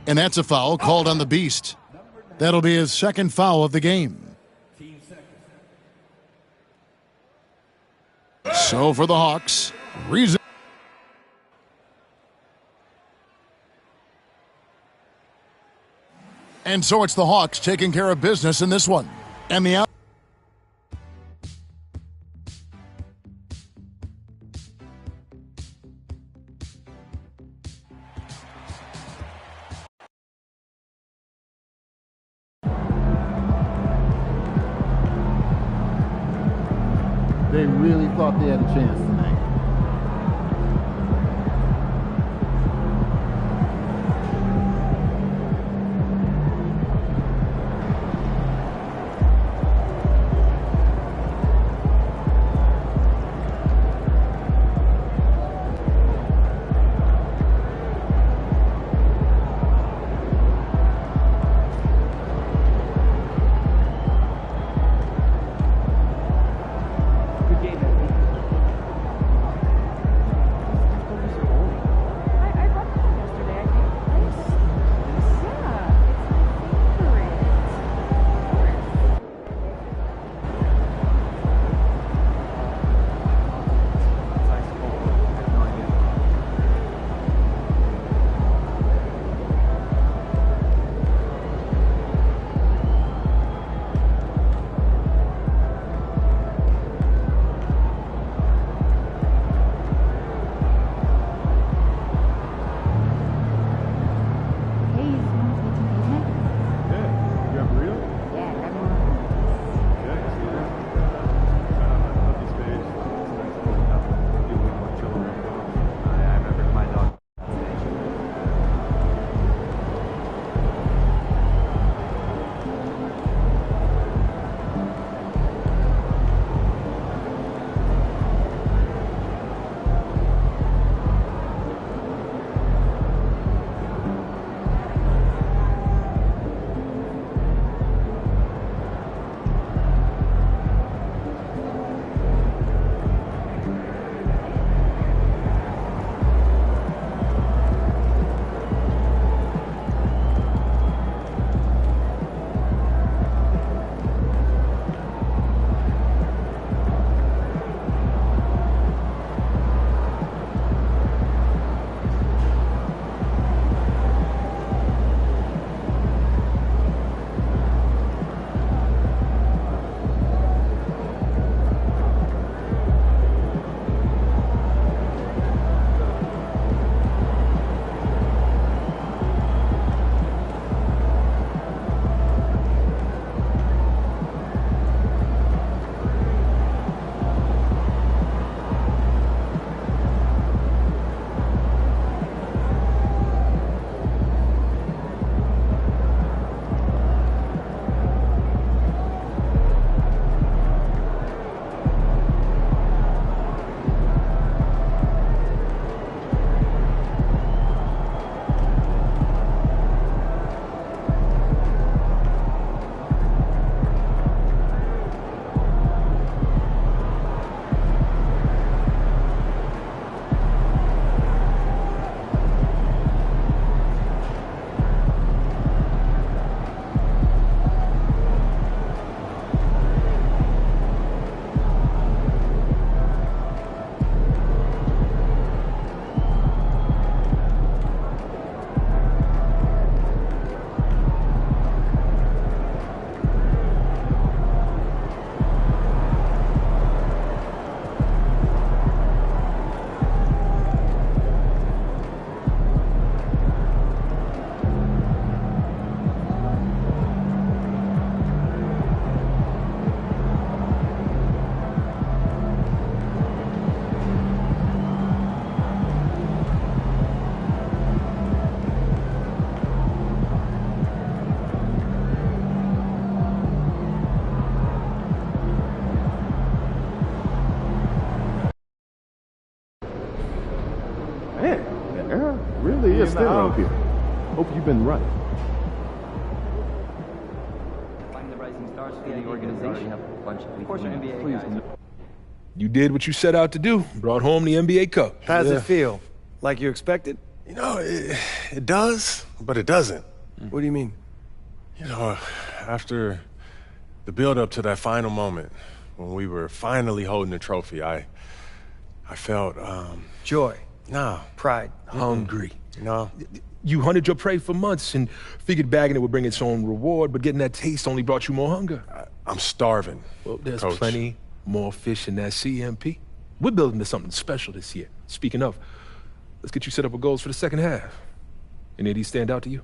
And that's a foul called on the Beast. That'll be his 2nd foul of the game. So for the Hawks, reason. And so it's the Hawks taking care of business in this one. And the out. They really thought they had a chance tonight. stay around here. Hope you've been right. Find the rising stars for the organization. Have a bunch of course, NBA guys. You did what you set out to do. Brought home the NBA Cup. How's it feel? Like you expected? You know, it does, but it doesn't. What do you mean? You know, after the build-up to that final moment, when we were finally holding the trophy, I felt, joy. No. Pride. Hungry. No. You hunted your prey for months and figured bagging it would bring its own reward, but getting that taste only brought you more hunger. I'm starving. Well, there's Coach. plenty more fish in that CMP. We're building to something special this year. Speaking of, let's get you set up with goals for the second half. Any of these stand out to you?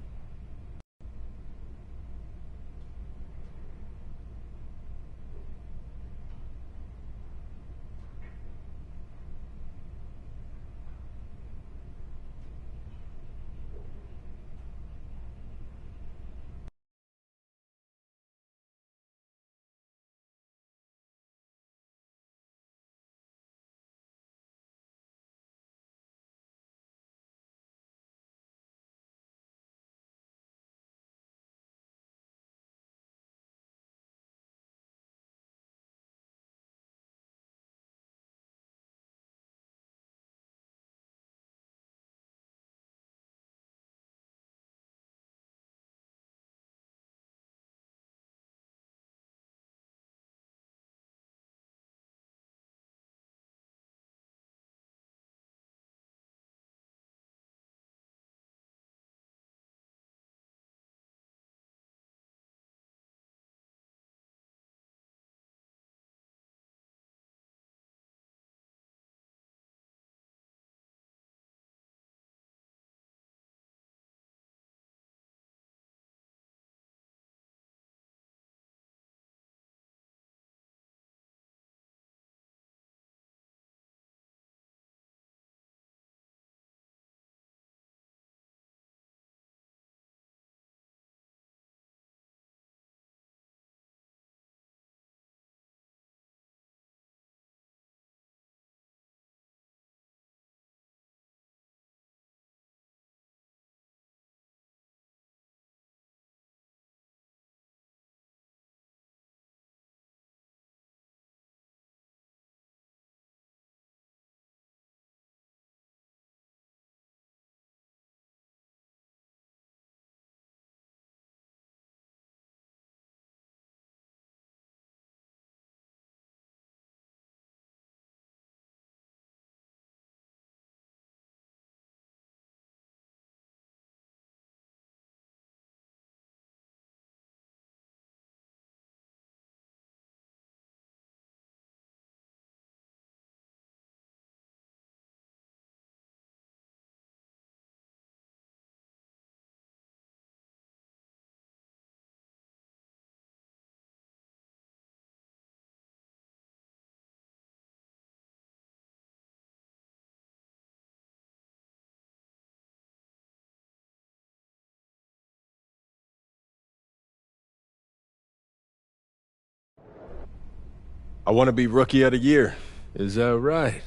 I want to be Rookie of the Year. Is that right?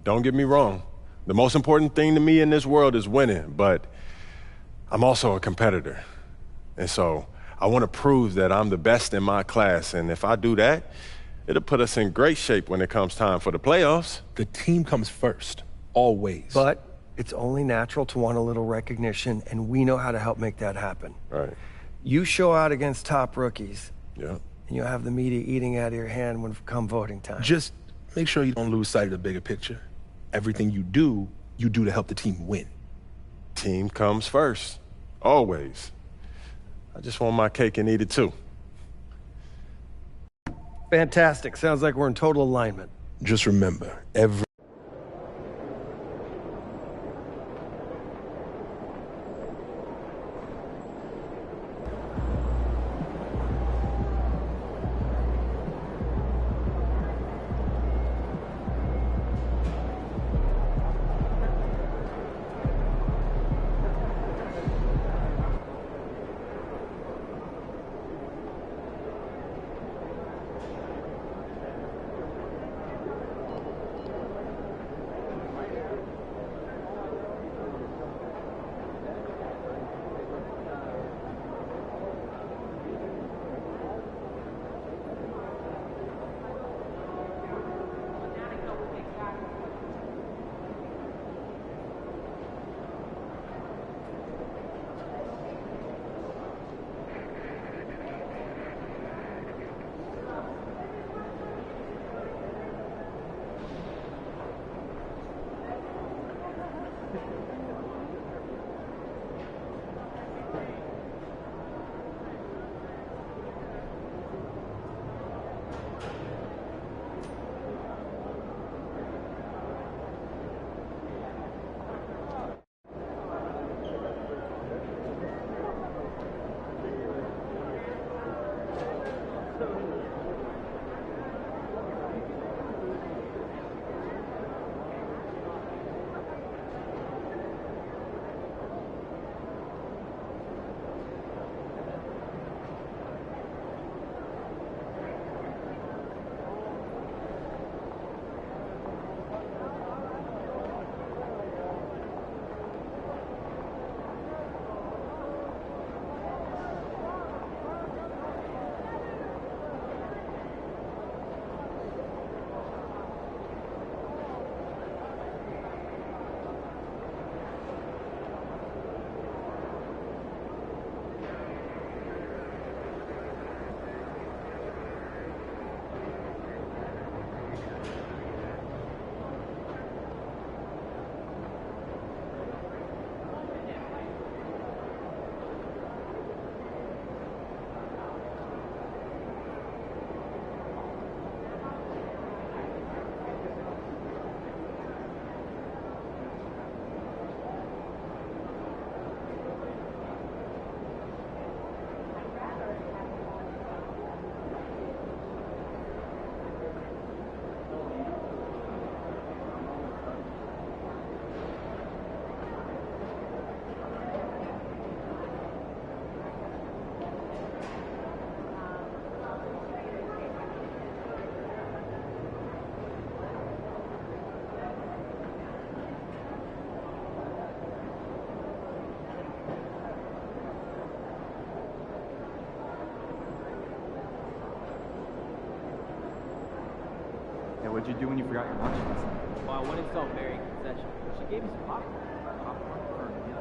Don't get me wrong. The most important thing to me in this world is winning, but I'm also a competitor. And so I want to prove that I'm the best in my class, and if I do that, it'll put us in great shape when it comes time for the playoffs. The team comes first, always. But it's only natural to want a little recognition, and we know how to help make that happen. Right. You show out against top rookies. Yeah. And you'll have the media eating out of your hand when come voting time. Just make sure you don't lose sight of the bigger picture. Everything you do to help the team win. Team comes first, always. I just want my cake and eat it too. Fantastic. Sounds like we're in total alignment. Just remember, every What'd you do when you forgot your lunch last night? Well, I went and saw Mary in concession. She gave me some popcorn. Popcorn for yeah.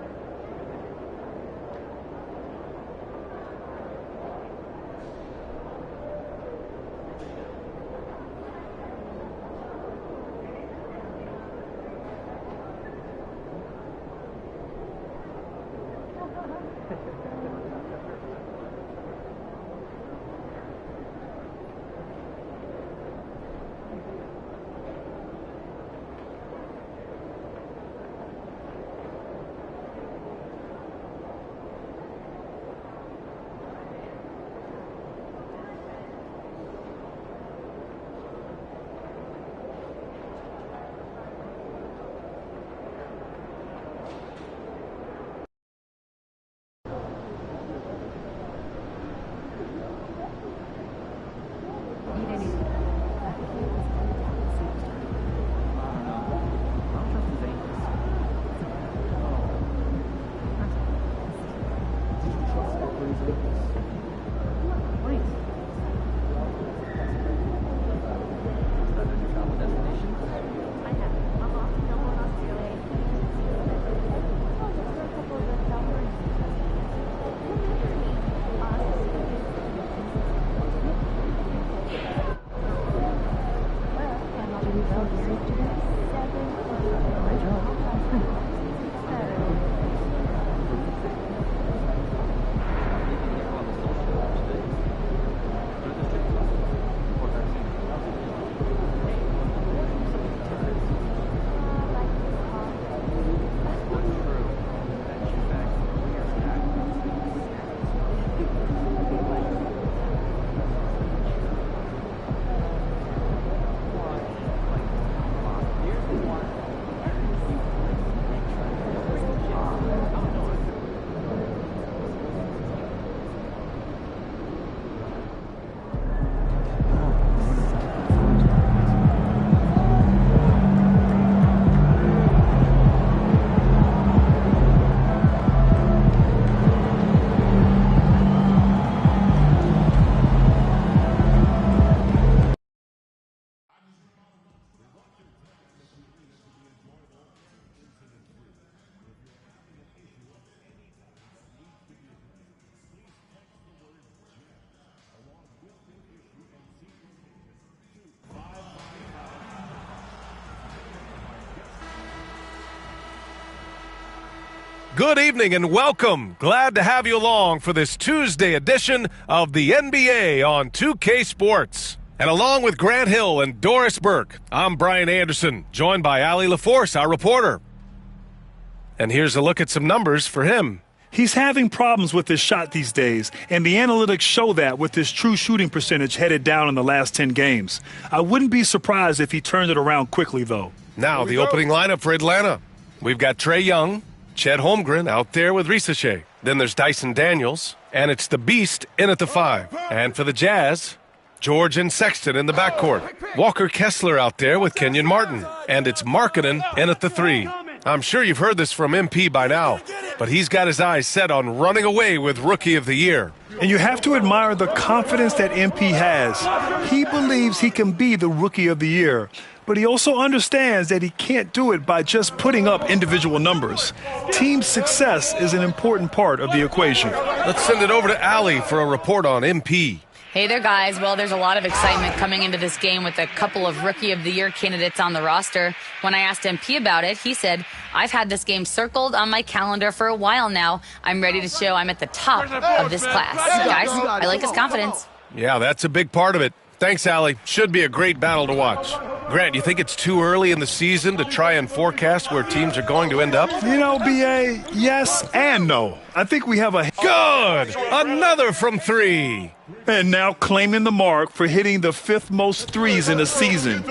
Good evening and welcome. Glad to have you along for this Tuesday edition of the NBA on 2K Sports. And along with Grant Hill and Doris Burke, I'm Brian Anderson, joined by Ali LaForce, our reporter. And here's a look at some numbers for him. He's having problems with his shot these days, and the analytics show that with his true shooting percentage headed down in the last 10 games. I wouldn't be surprised if he turned it around quickly, though. Now, the opening lineup for Atlanta. We've got Trae Young, Chet Holmgren out there with Risache. Then there's Dyson Daniels, and it's the Beast in at the 5. And for the Jazz, George and Sexton in the backcourt. Walker Kessler out there with Kenyon Martin. And it's Markkanen in at the 3. I'm sure you've heard this from MP by now, but he's got his eyes set on running away with Rookie of the Year. And you have to admire the confidence that MP has. He believes he can be the Rookie of the Year, but he also understands that he can't do it by just putting up individual numbers. Team success is an important part of the equation. Let's send it over to Ali for a report on MP. Hey there, guys. Well, there's a lot of excitement coming into this game with a couple of Rookie of the Year candidates on the roster. When I asked MP about it, he said, I've had this game circled on my calendar for a while now. I'm ready to show I'm at the top of this class. Guys, I like his confidence. Yeah, that's a big part of it. Thanks, Ali. Should be a great battle to watch. Grant, you think it's too early in the season to try and forecast where teams are going to end up? You know, B.A., yes and no. I think we have a... Good! Another from 3. And now claiming the mark for hitting the 5th most threes in a season.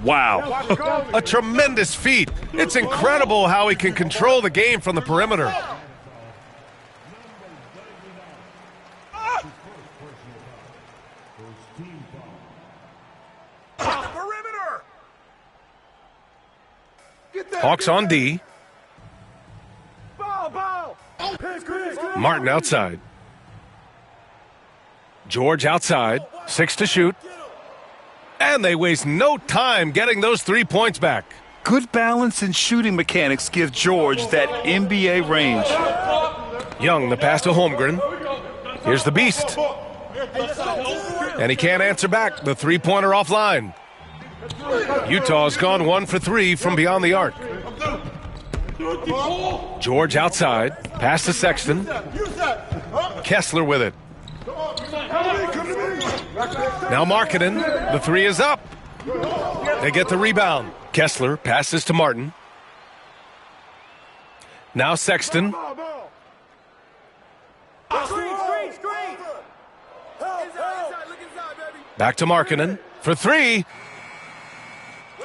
Wow. A tremendous feat. It's incredible how he can control the game from the perimeter. Hawks on D. Martin outside. George outside. 6 to shoot. And they waste no time getting those 3 points back. Good balance and shooting mechanics give George that NBA range. Young, the pass to Holmgren. Here's the beast. And he can't answer back. The three-pointer offline. Utah's gone 1 for 3 from beyond the arc. George outside. Pass to Sexton. Kessler with it. Now Markkanen. The three is up. They get the rebound. Kessler passes to Martin. Now Sexton. Back to Markkanen for 3.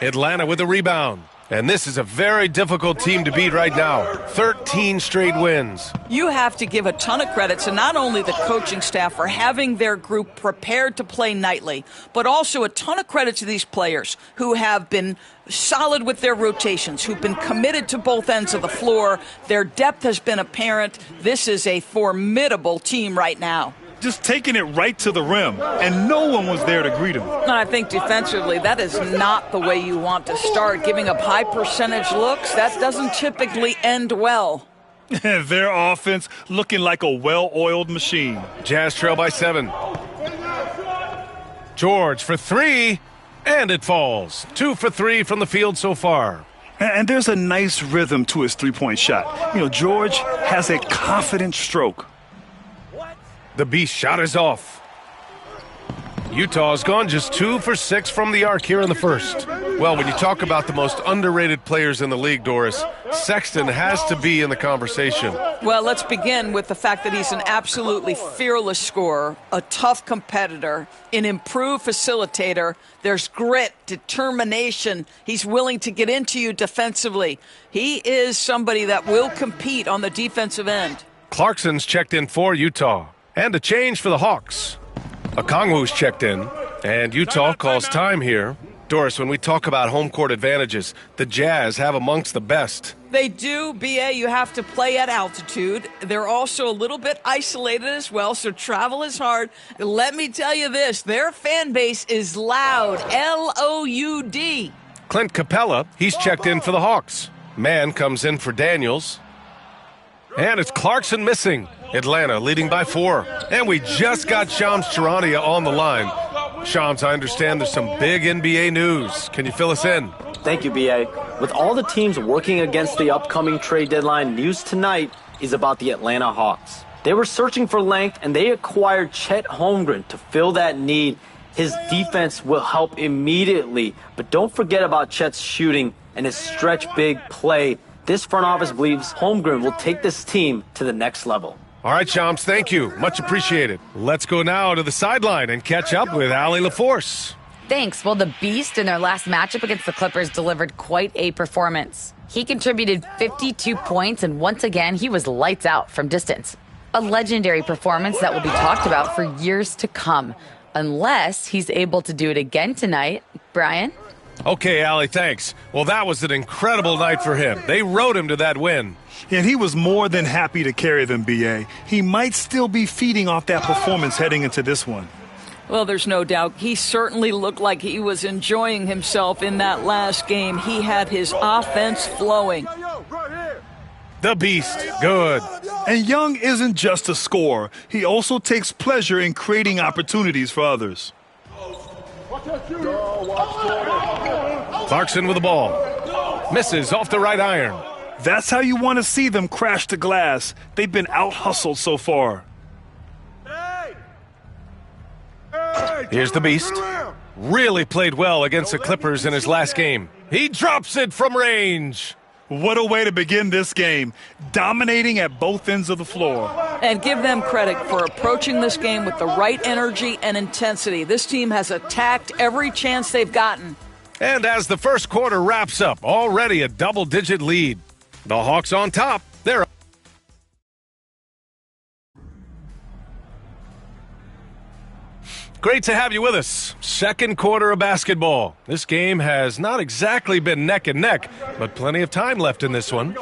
Atlanta with the rebound. And this is a very difficult team to beat right now. 13 straight wins. You have to give a ton of credit to not only the coaching staff for having their group prepared to play nightly, but also a ton of credit to these players who have been solid with their rotations, who've been committed to both ends of the floor. Their depth has been apparent. This is a formidable team right now. Just taking it right to the rim, and no one was there to greet him. And I think defensively, that is not the way you want to start. Giving up high percentage looks, that doesn't typically end well. Their offense looking like a well-oiled machine. Jazz trail by 7. George for 3, and it falls. 2 for 3 from the field so far. And there's a nice rhythm to his three-point shot. You know, George has a confident stroke. The beast shot is off. Utah's gone just 2 for 6 from the arc here in the first. Well, when you talk about the most underrated players in the league, Doris, Sexton has to be in the conversation. Well, let's begin with the fact that he's an absolutely fearless scorer, a tough competitor, an improved facilitator. There's grit, determination. He's willing to get into you defensively. He is somebody that will compete on the defensive end. Clarkson's checked in for Utah. And a change for the Hawks. Okongwu's checked in, and Utah calls time here. Doris, when we talk about home court advantages, the Jazz have amongst the best. They do, B.A. You have to play at altitude. They're also a little bit isolated as well, so travel is hard. Let me tell you this, their fan base is loud, L-O-U-D. Clint Capella, he's checked in for the Hawks. Mann comes in for Daniels. And it's Clarkson missing. Atlanta leading by 4. And we just got Shams Charania on the line. Shams, I understand there's some big NBA news. Can you fill us in? Thank you, B.A. With all the teams working against the upcoming trade deadline, news tonight is about the Atlanta Hawks. They were searching for length, and they acquired Chet Holmgren to fill that need. His defense will help immediately. But don't forget about Chet's shooting and his stretch big play. This front office believes Holmgren will take this team to the next level. All right, Shams, thank you. Much appreciated. Let's go now to the sideline and catch up with Allie LaForce. Thanks. Well, the Beast in their last matchup against the Clippers delivered quite a performance. He contributed 52 points, and once again, he was lights out from distance. A legendary performance that will be talked about for years to come, unless he's able to do it again tonight. Brian? Okay, Allie, thanks. Well, that was an incredible night for him. They rode him to that win. And he was more than happy to carry them, B.A. He might still be feeding off that performance heading into this one. Well, there's no doubt. He certainly looked like he was enjoying himself in that last game. He had his offense flowing. The Beast, good. And Young isn't just a scorer. He also takes pleasure in creating opportunities for others. Clarkson with the ball. Misses off the right iron. That's how you want to see them crash the glass. They've been out-hustled so far. Here's the Beast. Really played well against the Clippers in his last game. He drops it from range. What a way to begin this game. Dominating at both ends of the floor. And give them credit for approaching this game with the right energy and intensity. This team has attacked every chance they've gotten. And as the first quarter wraps up, already a double-digit lead. The Hawks on top. They're great to have you with us. Second quarter of basketball. This game has not exactly been neck and neck, but plenty of time left in this one.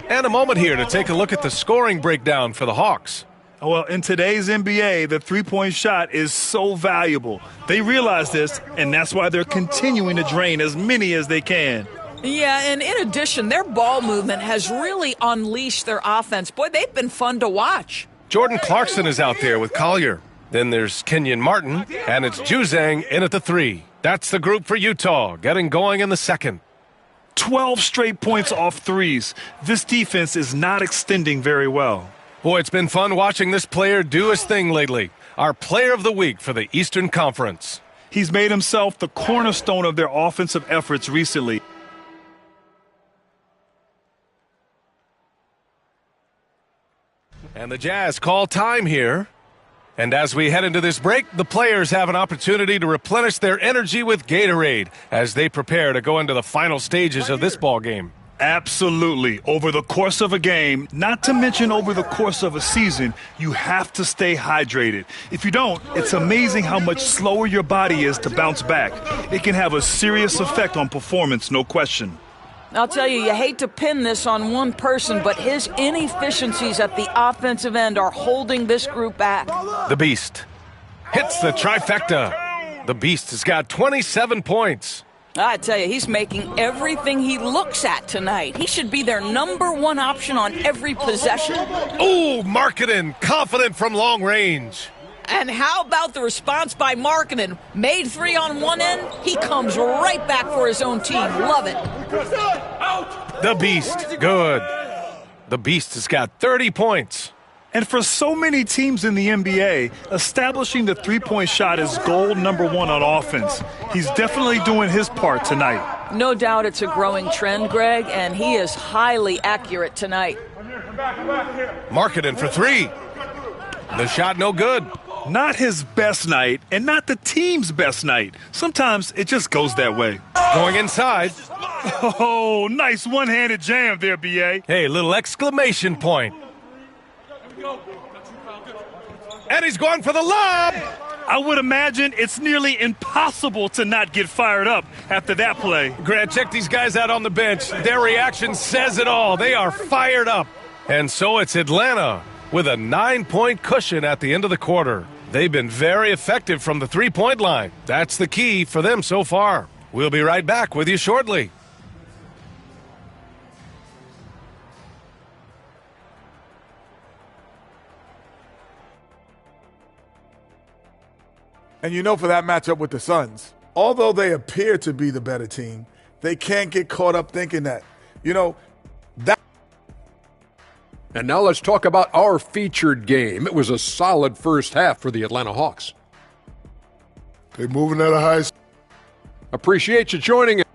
And a moment here to take a look at the scoring breakdown for the Hawks. Well, in today's NBA, the three-point shot is so valuable. They realize this, and that's why they're continuing to drain as many as they can. Yeah, and in addition, their ball movement has really unleashed their offense. Boy, they've been fun to watch. Jordan Clarkson is out there with Collier. Then there's Kenyon Martin, and it's Juzang in at the 3. That's the group for Utah, getting going in the second. 12 straight points off threes. This defense is not extending very well. Boy, it's been fun watching this player do his thing lately. Our player of the week for the Eastern Conference. He's made himself the cornerstone of their offensive efforts recently. And the Jazz call time here. And as we head into this break, the players have an opportunity to replenish their energy with Gatorade as they prepare to go into the final stages of this ball game. Absolutely. Over the course of a game, not to mention over the course of a season, you have to stay hydrated. If you don't, it's amazing how much slower your body is to bounce back. It can have a serious effect on performance, no question. I'll tell you, you hate to pin this on one person, but his inefficiencies at the offensive end are holding this group back. The Beast hits the trifecta. The Beast has got 27 points. I tell you, he's making everything he looks at tonight. He should be their number one option on every possession. Ooh, Markkanen, confident from long range. And how about the response by Markkanen? Made 3 on one end, he comes right back for his own team. Love it. The Beast, good. The Beast has got 30 points. And for so many teams in the NBA, establishing the three-point shot is goal number 1 on offense. He's definitely doing his part tonight. No doubt it's a growing trend, Greg, and he is highly accurate tonight. Markkanen for 3. The shot no good. Not his best night, and not the team's best night. Sometimes it just goes that way. Going inside. Oh, nice one-handed jam there, B.A. Hey, little exclamation point. And he's going for the lob. I would imagine it's nearly impossible to not get fired up after that play. Grant, check these guys out on the bench. Their reaction says it all. They are fired up. And so it's Atlanta with a 9-point cushion at the end of the quarter. They've been very effective from the three-point line. That's the key for them so far. We'll be right back with you shortly. And you know, for that matchup with the Suns, although they appear to be the better team, they can't get caught up thinking that, that. And now let's talk about our featured game. It was a solid first half for the Atlanta Hawks. They're moving at a high speed. Appreciate you joining us.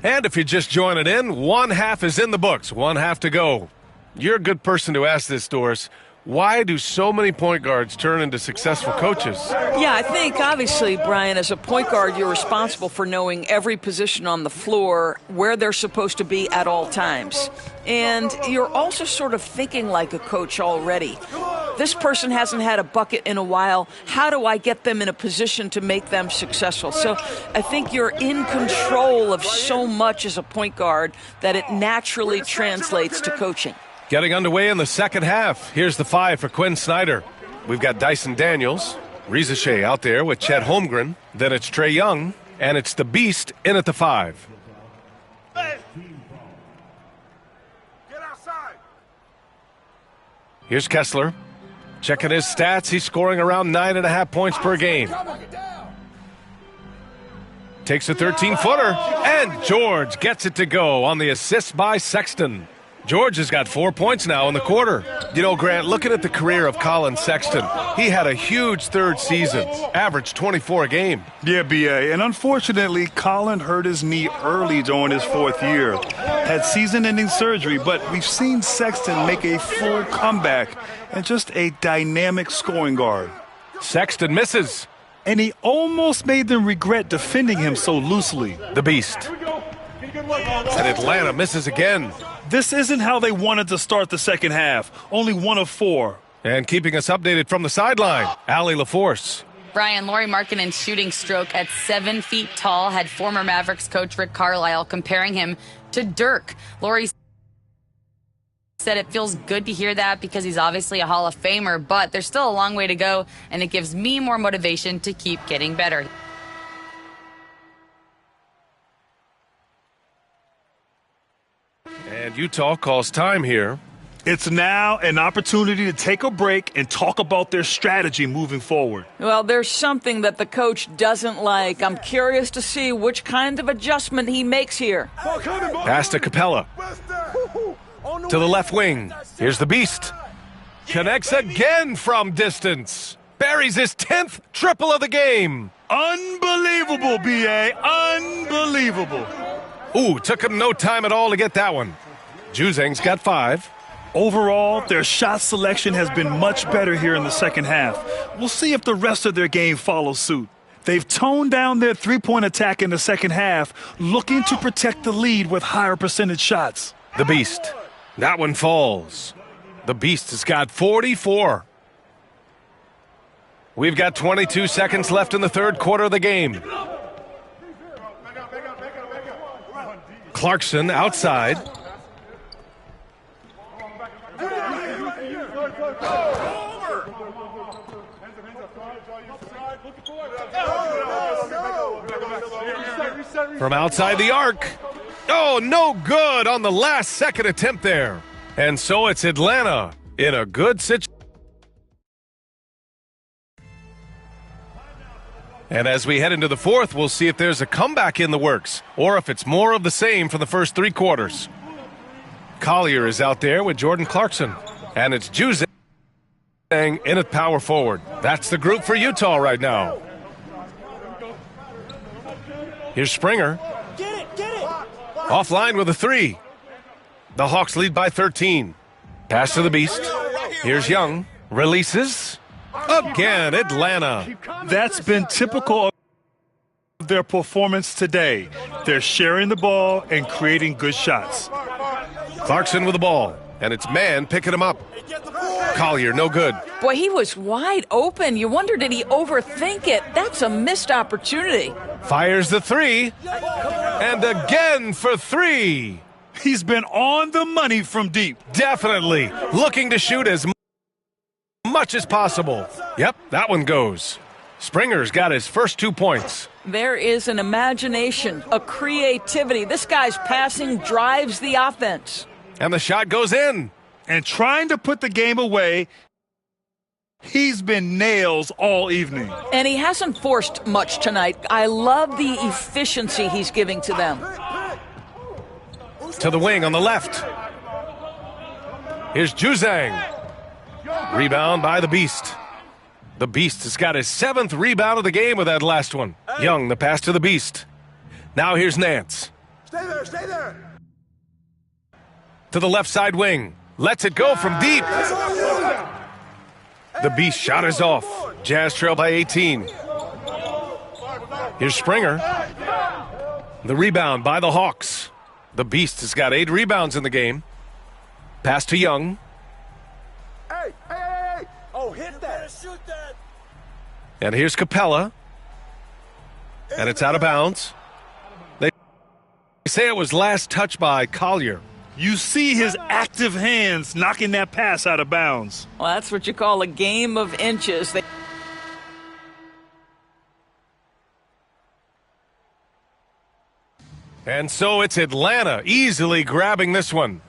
And if you're just joining in, one half is in the books, one half to go. You're a good person to ask this, Doris. Why do so many point guards turn into successful coaches? Yeah, I think obviously, Brian, as a point guard, you're responsible for knowing every position on the floor, where they're supposed to be at all times. And you're also sort of thinking like a coach already. This person hasn't had a bucket in a while. How do I get them in a position to make them successful? So I think you're in control of so much as a point guard that it naturally translates to coaching. Getting underway in the second half. Here's the 5 for Quinn Snyder. We've got Dyson Daniels, Reza Shea out there with Chet Holmgren. Then it's Trae Young, and it's the Beast in at the 5. Hey. Get outside. Here's Kessler. Checking his stats, he's scoring around 9.5 points per game. Takes a 13-footer, and George gets it to go on the assist by Sexton. George has got 4 points now in the quarter. You know, Grant, looking at the career of Colin Sexton, he had a huge third season, averaged 24 a game. Yeah, B.A., and unfortunately, Colin hurt his knee early during his 4th year. Had season-ending surgery, but we've seen Sexton make a full comeback and just a dynamic scoring guard. Sexton misses. And he almost made them regret defending him so loosely. The Beast. And Atlanta misses again. This isn't how they wanted to start the second half. Only 1 of 4. And keeping us updated from the sideline, Allie LaForce. Brian, Lauri Markkanen's shooting stroke at 7 feet tall had former Mavericks coach Rick Carlisle comparing him to Dirk. Lauri said it feels good to hear that because he's obviously a Hall of Famer, but there's still a long way to go, and it gives me more motivation to keep getting better. And Utah calls time here. It's now an opportunity to take a break and talk about their strategy moving forward. Well, there's something that the coach doesn't like. I'm curious to see which kind of adjustment he makes here. Pass to Capella. To the left wing. Here's the Beast. Connects again from distance. Buries his 10th triple of the game. Unbelievable, B.A. Unbelievable. Ooh, took him no time at all to get that one. Juzang's got 5. Overall, their shot selection has been much better here in the second half. We'll see if the rest of their game follows suit. They've toned down their three-point attack in the second half, looking to protect the lead with higher percentage shots. The Beast. That one falls. The Beast has got 44. We've got 22 seconds left in the third quarter of the game. Clarkson outside. From outside the arc. Oh, no good on the last second attempt there. And so it's Atlanta in a good situation. And as we head into the fourth, we'll see if there's a comeback in the works or if it's more of the same for the first 3 quarters. Collier is out there with Jordan Clarkson. And it's Juzang in at power forward. That's the group for Utah right now. Here's Springer. Offline with a 3. The Hawks lead by 13. Pass to the Beast. Here's Young. Releases. Again, Atlanta. That's been typical of their performance today. They're sharing the ball and creating good shots. Clarkson with the ball, and it's man picking him up. Collier, no good. Boy, he was wide open. You wonder, did he overthink it? That's a missed opportunity. Fires the 3, and again for 3. He's been on the money from deep. Definitely looking to shoot as much as possible. Yep, that one goes. Springer's got his first 2 points. There is an imagination, a creativity. This guy's passing drives the offense. And the shot goes in. And trying to put the game away, he's been nails all evening. And he hasn't forced much tonight. I love the efficiency he's giving to them. To the wing on the left. Here's Juzang. Rebound by the Beast. The Beast has got his 7th rebound of the game with that last one. Young, the pass to the Beast. Now here's Nance. Stay there, stay there. To the left side wing. Lets it go from deep. The Beast shot is off. Jazz trail by 18. Here's Springer. The rebound by the Hawks. The Beast has got 8 rebounds in the game. Pass to Young. Hey. Oh, hit that. Shoot that. And here's Capella. And it's out of bounds. They say it was last touched by Collier. You see his active hands knocking that pass out of bounds. Well, that's what you call a game of inches. And so it's Atlanta easily grabbing this one.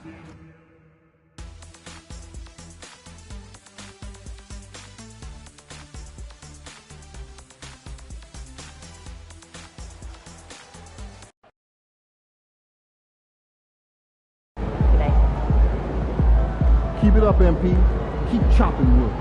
Keep it up, MP. Keep chopping wood.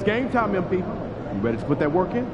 game time, MP. You ready to put that work in?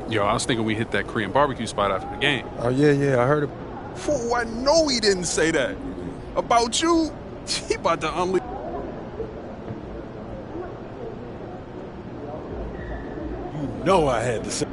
Yo, I was thinking we hit that Korean barbecue spot after the game. Oh, yeah, I heard it. Fool, I know he didn't say that. About you, he about to unleash. You know I had to say.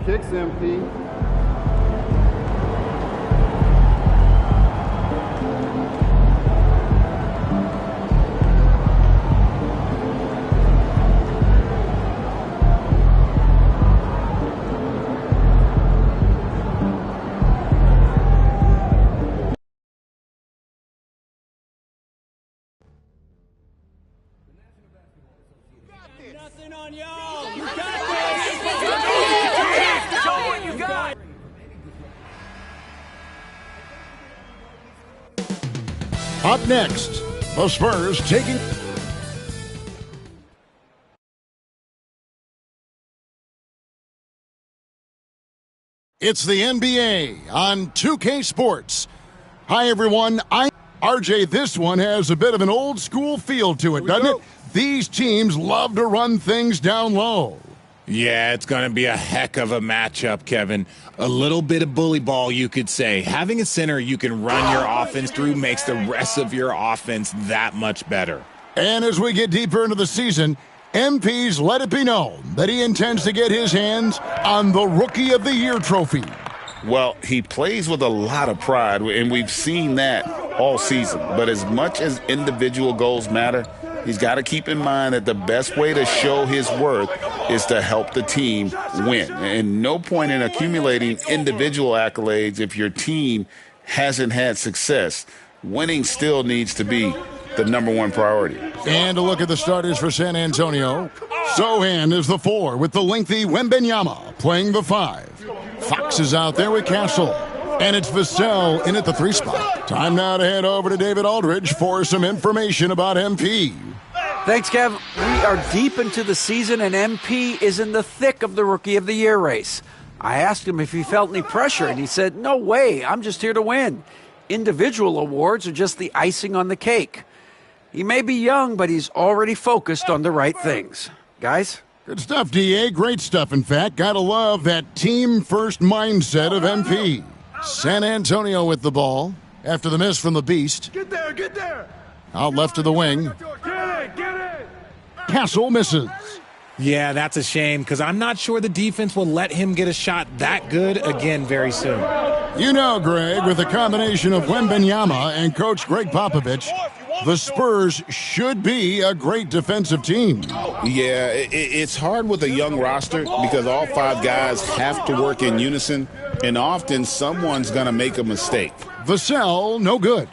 Kicks, MP. Nothing on y'all. You got Up next, the Spurs taking... It's the NBA on 2K Sports. Hi, everyone. I'm RJ. This one has a bit of an old-school feel to it, doesn't it? These teams love to run things down low. Yeah, it's going to be a heck of a matchup, Kevin. A little bit of bully ball, you could say. Having a center you can run your offense through makes the rest of your offense that much better. And as we get deeper into the season, MP's let it be known that he intends to get his hands on the Rookie of the Year trophy. Well, he plays with a lot of pride, and we've seen that all season. But as much as individual goals matter, he's got to keep in mind that the best way to show his worth is to help the team win. And no point in accumulating individual accolades if your team hasn't had success. Winning still needs to be the number one priority. And a look at the starters for San Antonio. Sohan is the 4 with the lengthy Wembanyama playing the 5. Fox is out there with Castle. And it's Vassell in at the 3 spot. Time now to head over to David Aldridge for some information about MP. Thanks, Kev. We are deep into the season, and MP is in the thick of the Rookie of the Year race. I asked him if he felt any pressure, and he said, no way, I'm just here to win. Individual awards are just the icing on the cake. He may be young, but he's already focused on the right things. Guys? Good stuff, D.A. Great stuff, in fact. Gotta love that team-first mindset of MP. San Antonio with the ball after the miss from the Beast. Get there, get there. Out left to the wing. Get it. Castle misses. Yeah, that's a shame because I'm not sure the defense will let him get a shot that good again very soon. You know, Greg, with the combination of Wembanyama and Coach Greg Popovich, the Spurs should be a great defensive team. Yeah, it's hard with a young roster because all 5 guys have to work in unison, and often someone's going to make a mistake. Vassell, no good.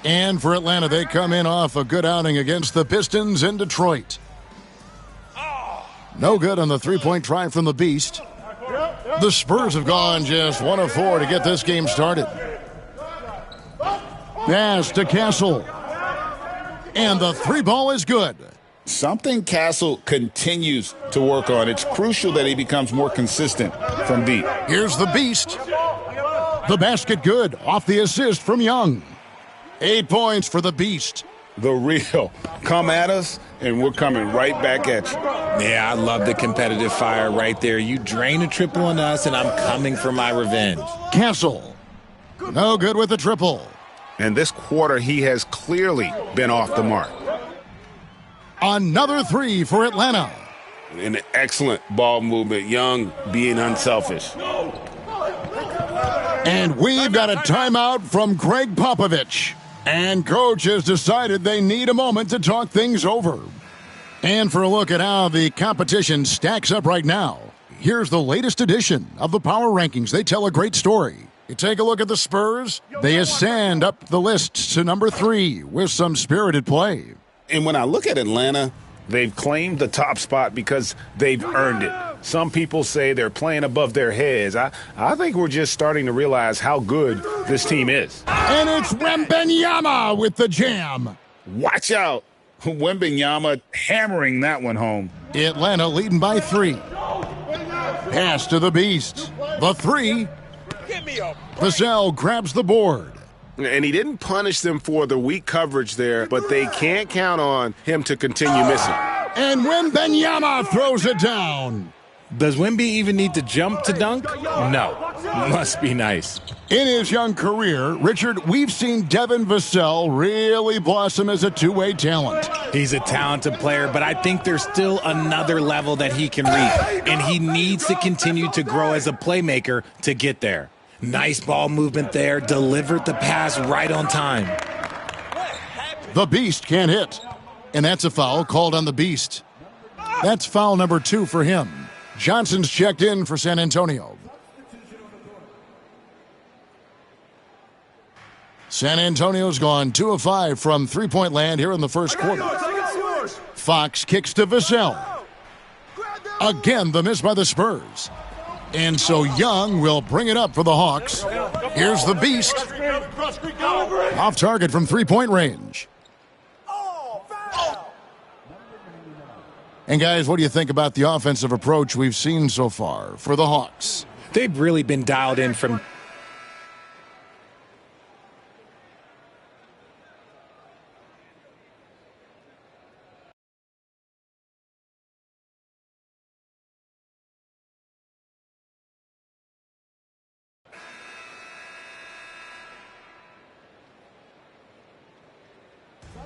And for Atlanta, they come in off a good outing against the Pistons in Detroit. No good on the 3-point try from the Beast. The Spurs have gone just 1 of 4 to get this game started. Pass to Castle. And the 3 ball is good. Something Castle continues to work on. It's crucial that he becomes more consistent from deep. Here's the Beast. The basket good off the assist from Young. 8 points for the Beast. The real. Come at us, and we're coming right back at you. Yeah, I love the competitive fire right there. You drain a triple on us, and I'm coming for my revenge. Castle. No good with the triple. And this quarter, he has clearly been off the mark. Another 3 for Atlanta. An excellent ball movement. Young being unselfish. And we've got a timeout from Greg Popovich. And Coach has decided they need a moment to talk things over. And for a look at how the competition stacks up right now, here's the latest edition of the Power Rankings. They tell a great story. You take a look at the Spurs, they ascend up the list to number 3 with some spirited play. And when I look at Atlanta, they've claimed the top spot because they've earned it. Some people say they're playing above their heads. I think we're just starting to realize how good this team is. And it's Wembanyama with the jam. Watch out. Wembanyama hammering that one home. Atlanta leading by 3. Pass to the Beast. The 3. Vassell grabs the board. And he didn't punish them for the weak coverage there, but they can't count on him to continue missing. And Wembanyama throws it down. Does Wemby even need to jump to dunk? No. Must be nice. In his young career, Richard, we've seen Devin Vassell really blossom as a two-way talent. He's a talented player, but I think there's still another level that he can reach, and he needs to continue to grow as a playmaker to get there. Nice ball movement there, delivered the pass right on time. The Beast can't hit, and that's a foul called on the Beast. That's foul number 2 for him. Johnson's checked in for San Antonio. San Antonio's gone 2 of 5 from three-point land here in the first quarter. Fox kicks to Vassell. Again, the miss by the Spurs. And so Young will bring it up for the Hawks. Here's the Beast. Off target from three-point range. And guys, what do you think about the offensive approach we've seen so far for the Hawks? They've really been dialed in from...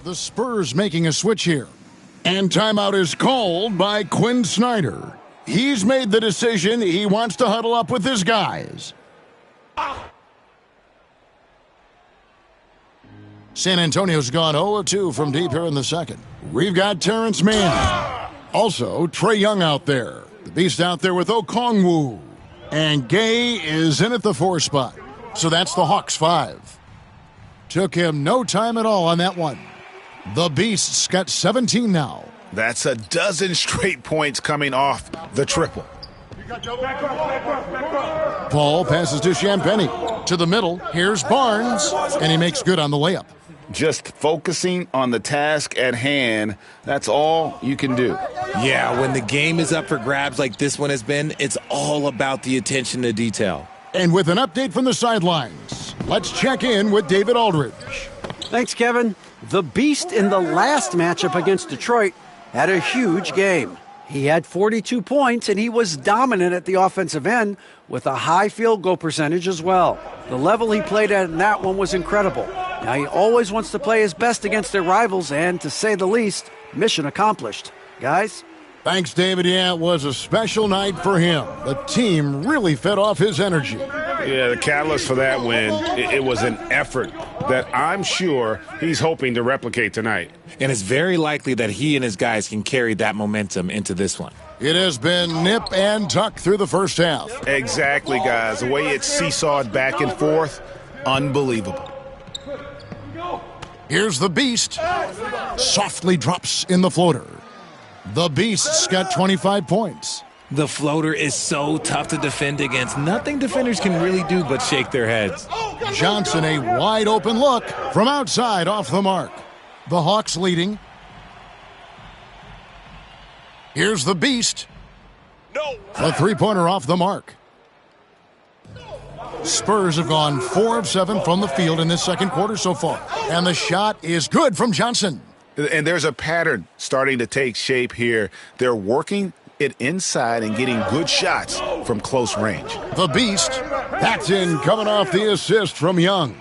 The Spurs making a switch here. And timeout is called by Quinn Snyder. He's made the decision he wants to huddle up with his guys. San Antonio's gone 0-2 from deep here in the second. We've got Terrence Mann. Also, Trae Young out there. The Beast out there with Okongwu. And Gay is in at the 4 spot. So that's the Hawks 5. Took him no time at all on that one. The Beast's got 17 now. That's a dozen straight points coming off the triple. Paul passes to Champagnie. To the middle, here's Barnes, and he makes good on the layup. Just focusing on the task at hand, that's all you can do. Yeah, when the game is up for grabs like this one has been, it's all about the attention to detail. And with an update from the sidelines, let's check in with David Aldridge. Thanks, Kevin. The Beast in the last matchup against Detroit had a huge game. He had 42 points, and he was dominant at the offensive end with a high field goal percentage as well. The level he played at in that one was incredible. Now, he always wants to play his best against their rivals, and to say the least, mission accomplished. Guys? Thanks, David. Yeah, it was a special night for him. The team really fed off his energy. Yeah, the catalyst for that win, it was an effort that I'm sure he's hoping to replicate tonight. And it's very likely that he and his guys can carry that momentum into this one. It has been nip and tuck through the first half. Exactly, guys. The way it's seesawed back and forth, unbelievable. Here's the Beast. Softly drops in the floater. The Beast's got 25 points. The floater is so tough to defend against. Nothing defenders can really do but shake their heads. Johnson, a wide open look from outside off the mark. The Hawks leading. Here's the Beast. The three-pointer off the mark. Spurs have gone 4 of 7 from the field in this second quarter so far. And the shot is good from Johnson. And there's a pattern starting to take shape here. They're working it inside and getting good shots from close range. The Beast, that's in coming off the assist from Young.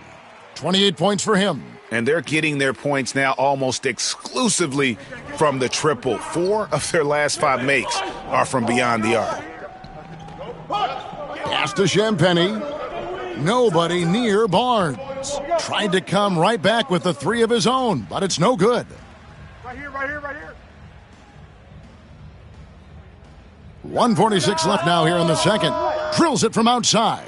28 points for him. And they're getting their points now almost exclusively from the triple. 4 of their last 5 makes are from beyond the arc. Pass to Champagnie. Nobody near Barnes. Tried to come right back with the 3 of his own, but it's no good. Right here, right here, right here. 1:46 left now here in the second. Drills it from outside.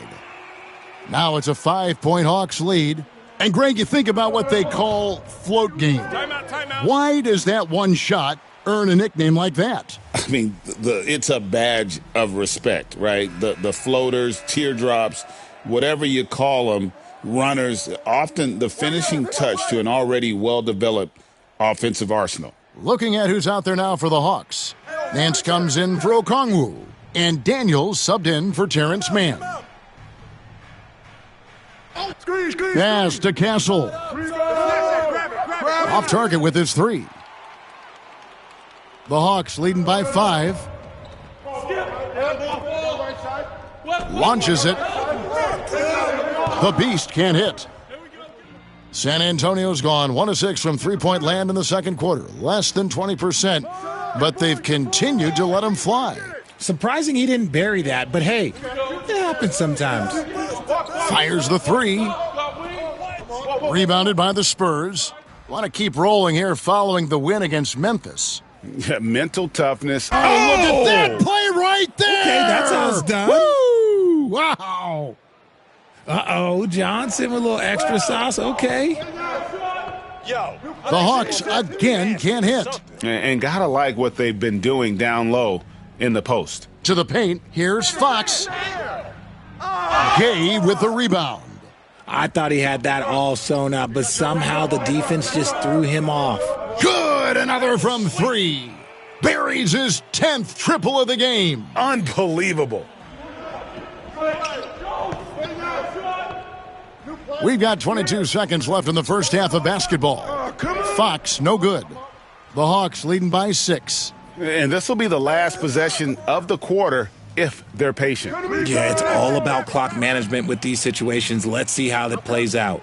Now it's a 5-point Hawks lead. And Greg, you think about what they call float game. Timeout. Why does that one shot earn a nickname like that? I mean, it's a badge of respect, right? The floaters, teardrops, whatever you call them, runners, often the finishing touch to an already well-developed offensive arsenal. Looking at who's out there now for the Hawks. Nance comes in for Okongwu, and Daniels subbed in for Terrence Mann. Pass to Castle. Off target with his 3. The Hawks leading by 5. Launches it. The Beast can't hit. San Antonio's gone 1 of 6 from three-point land in the second quarter. Less than 20%, but they've continued to let him fly. Surprising he didn't bury that, but hey, it happens sometimes. Fires the 3. Rebounded by the Spurs. Want to keep rolling here following the win against Memphis. Yeah, mental toughness. Oh, look at that play right there! Okay, that's how it's done. Woo! Wow! Uh-oh, Johnson with a little extra sauce. Okay. The Hawks again can't hit. And gotta like what they've been doing down low in the post. To the paint, here's Fox. Gay with the rebound. I thought he had that all sewn up, but somehow the defense just threw him off. Good, another from 3. Buries his 10th triple of the game. Unbelievable. We've got 22 seconds left in the first half of basketball. Fox, no good. The Hawks leading by 6. And this will be the last possession of the quarter if they're patient. Yeah, it's all about clock management with these situations. Let's see how that plays out.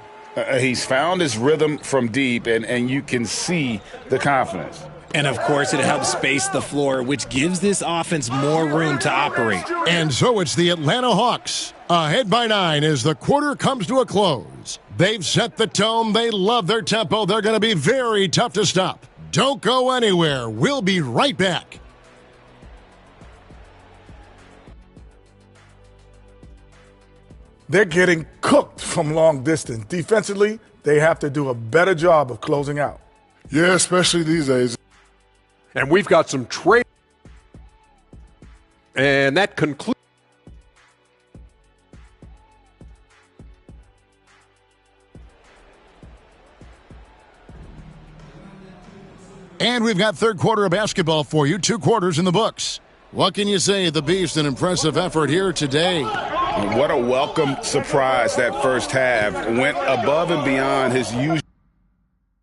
He's found his rhythm from deep, and you can see the confidence. And, of course, it helps space the floor, which gives this offense more room to operate. And so it's the Atlanta Hawks, ahead by 9 as the quarter comes to a close. They've set the tone. They love their tempo. They're going to be very tough to stop. Don't go anywhere. We'll be right back. They're getting cooked from long distance. Defensively, they have to do a better job of closing out. Yeah, especially these days. And we've got some trade. And that concludes. And we've got third quarter of basketball for you. 2 quarters in the books. What can you say? The Beast, an impressive effort here today. What a welcome surprise that first half. Went above and beyond his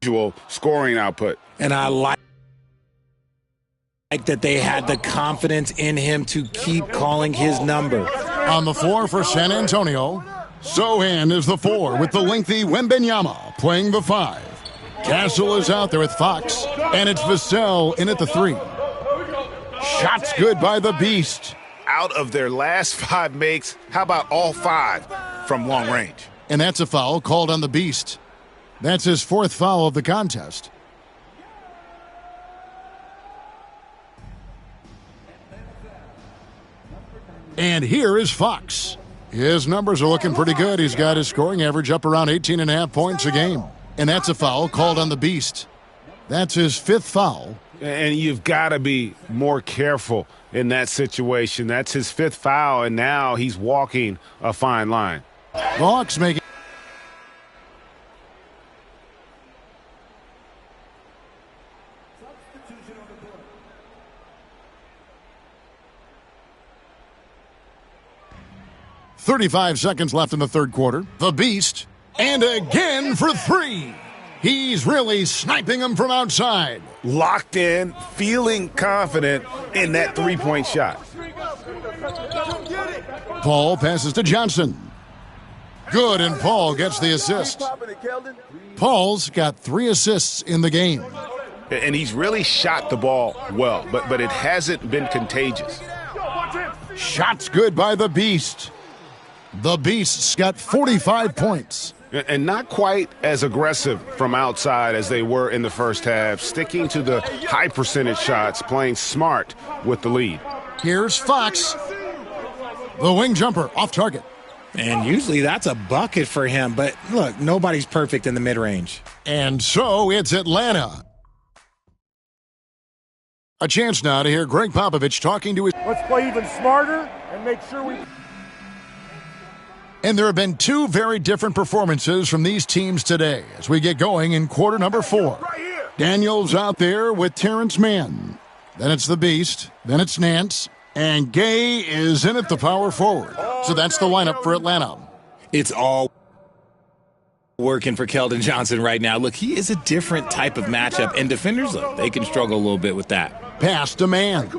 usual scoring output. And I like that they had the confidence in him to keep calling his number. On the floor for San Antonio, Sohan is the 4 with the lengthy Wembenyama playing the 5. Castle is out there with Fox, and it's Vassell in at the 3. Shots good by the Beast. Out of their last 5 makes, how about all 5 from long range? And that's a foul called on the Beast. That's his 4th foul of the contest. And here is Fox. His numbers are looking pretty good. He's got his scoring average up around 18.5 points a game. And that's a foul called on the Beast. That's his 5th foul. And you've got to be more careful in that situation. That's his 5th foul, and now he's walking a fine line. The Hawks make it. .35 seconds left in the third quarter. The Beast, and again for 3. He's really sniping them from outside. Locked in, feeling confident in that 3-point shot. Paul passes to Johnson. Good, and Paul gets the assist. Paul's got 3 assists in the game. And he's really shot the ball well, but it hasn't been contagious. Shots good by the Beast. The Beast's got 45 points. And not quite as aggressive from outside as they were in the first half, sticking to the high percentage shots, playing smart with the lead. Here's Fox. The wing jumper off target. And usually that's a bucket for him, but look, nobody's perfect in the mid-range. And so it's Atlanta. A chance now to hear Greg Popovich talking to his... Let's play even smarter and make sure we... And there have been two very different performances from these teams today as we get going in quarter number 4. Daniels out there with Terrence Mann. Then it's the Beast. Then it's Nance. And Gay is in at the power forward. So that's the lineup for Atlanta. It's all working for Keldon Johnson right now. Look, he is a different type of matchup, and defenders, look, they can struggle a little bit with that. Pass to Mann.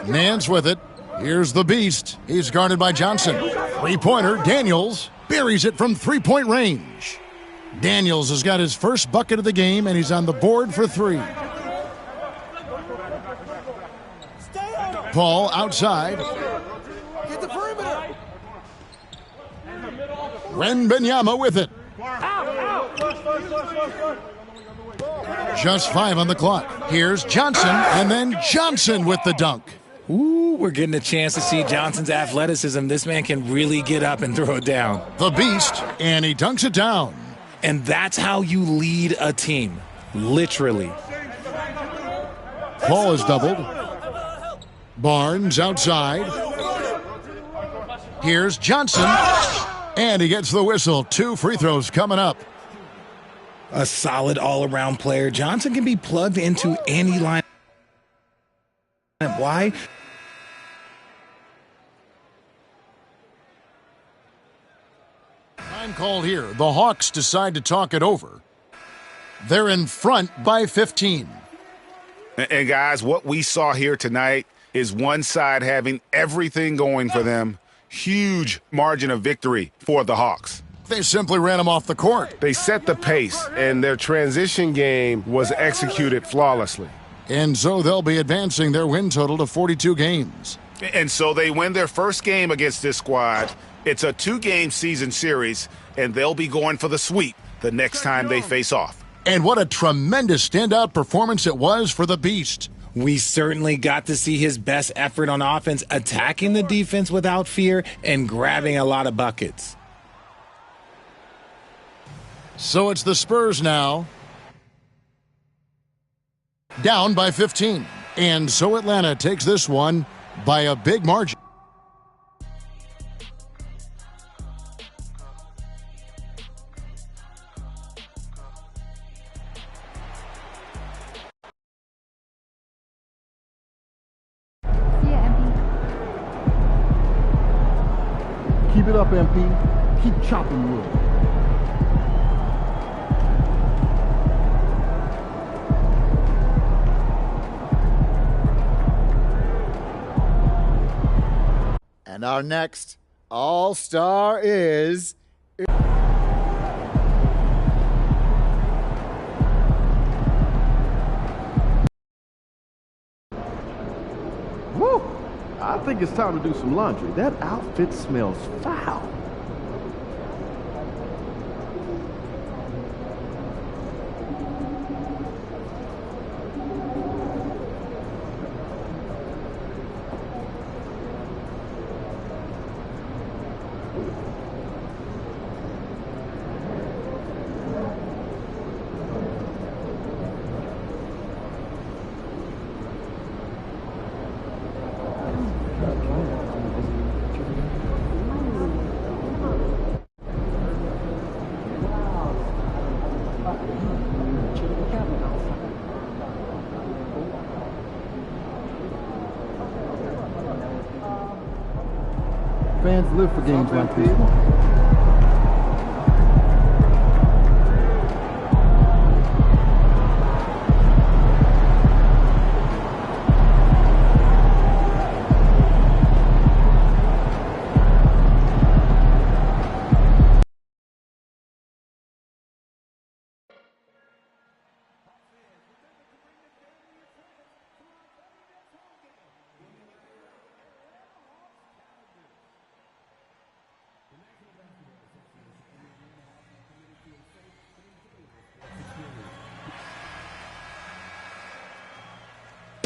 Mann's with it. Here's the Beast. He's guarded by Johnson. Three-pointer, Daniels buries it from three-point range. Daniels has got his first bucket of the game, and he's on the board for 3. Paul outside. Get the perimeter. Wembanyama with it. Just 5 on the clock. Here's Johnson, and then Johnson with the dunk. Ooh, we're getting a chance to see Johnson's athleticism. This man can really get up and throw it down. The Beast, and he dunks it down. And that's how you lead a team, literally. Paul is doubled. Barnes outside. Here's Johnson, and he gets the whistle. 2 free throws coming up. A solid all-around player. Johnson can be plugged into any line. Why? Time called here. The Hawks decide to talk it over. They're in front by 15. And guys, what we saw here tonight is one side having everything going for them. Huge margin of victory for the Hawks. They simply ran them off the court. They set the pace, and their transition game was executed flawlessly. And so they'll be advancing their win total to 42 games. And so they win their first game against this squad. It's a 2-game season series, and they'll be going for the sweep the next time they face off. And what a tremendous standout performance it was for the Beast. We certainly got to see his best effort on offense, attacking the defense without fear and grabbing a lot of buckets. So it's the Spurs now. Down by 15. And so Atlanta takes this one by a big margin. Keep it up, MP. Keep chopping wood. And our next All-Star is... Woo! I think it's time to do some laundry. That outfit smells foul. Fans live for games like this one.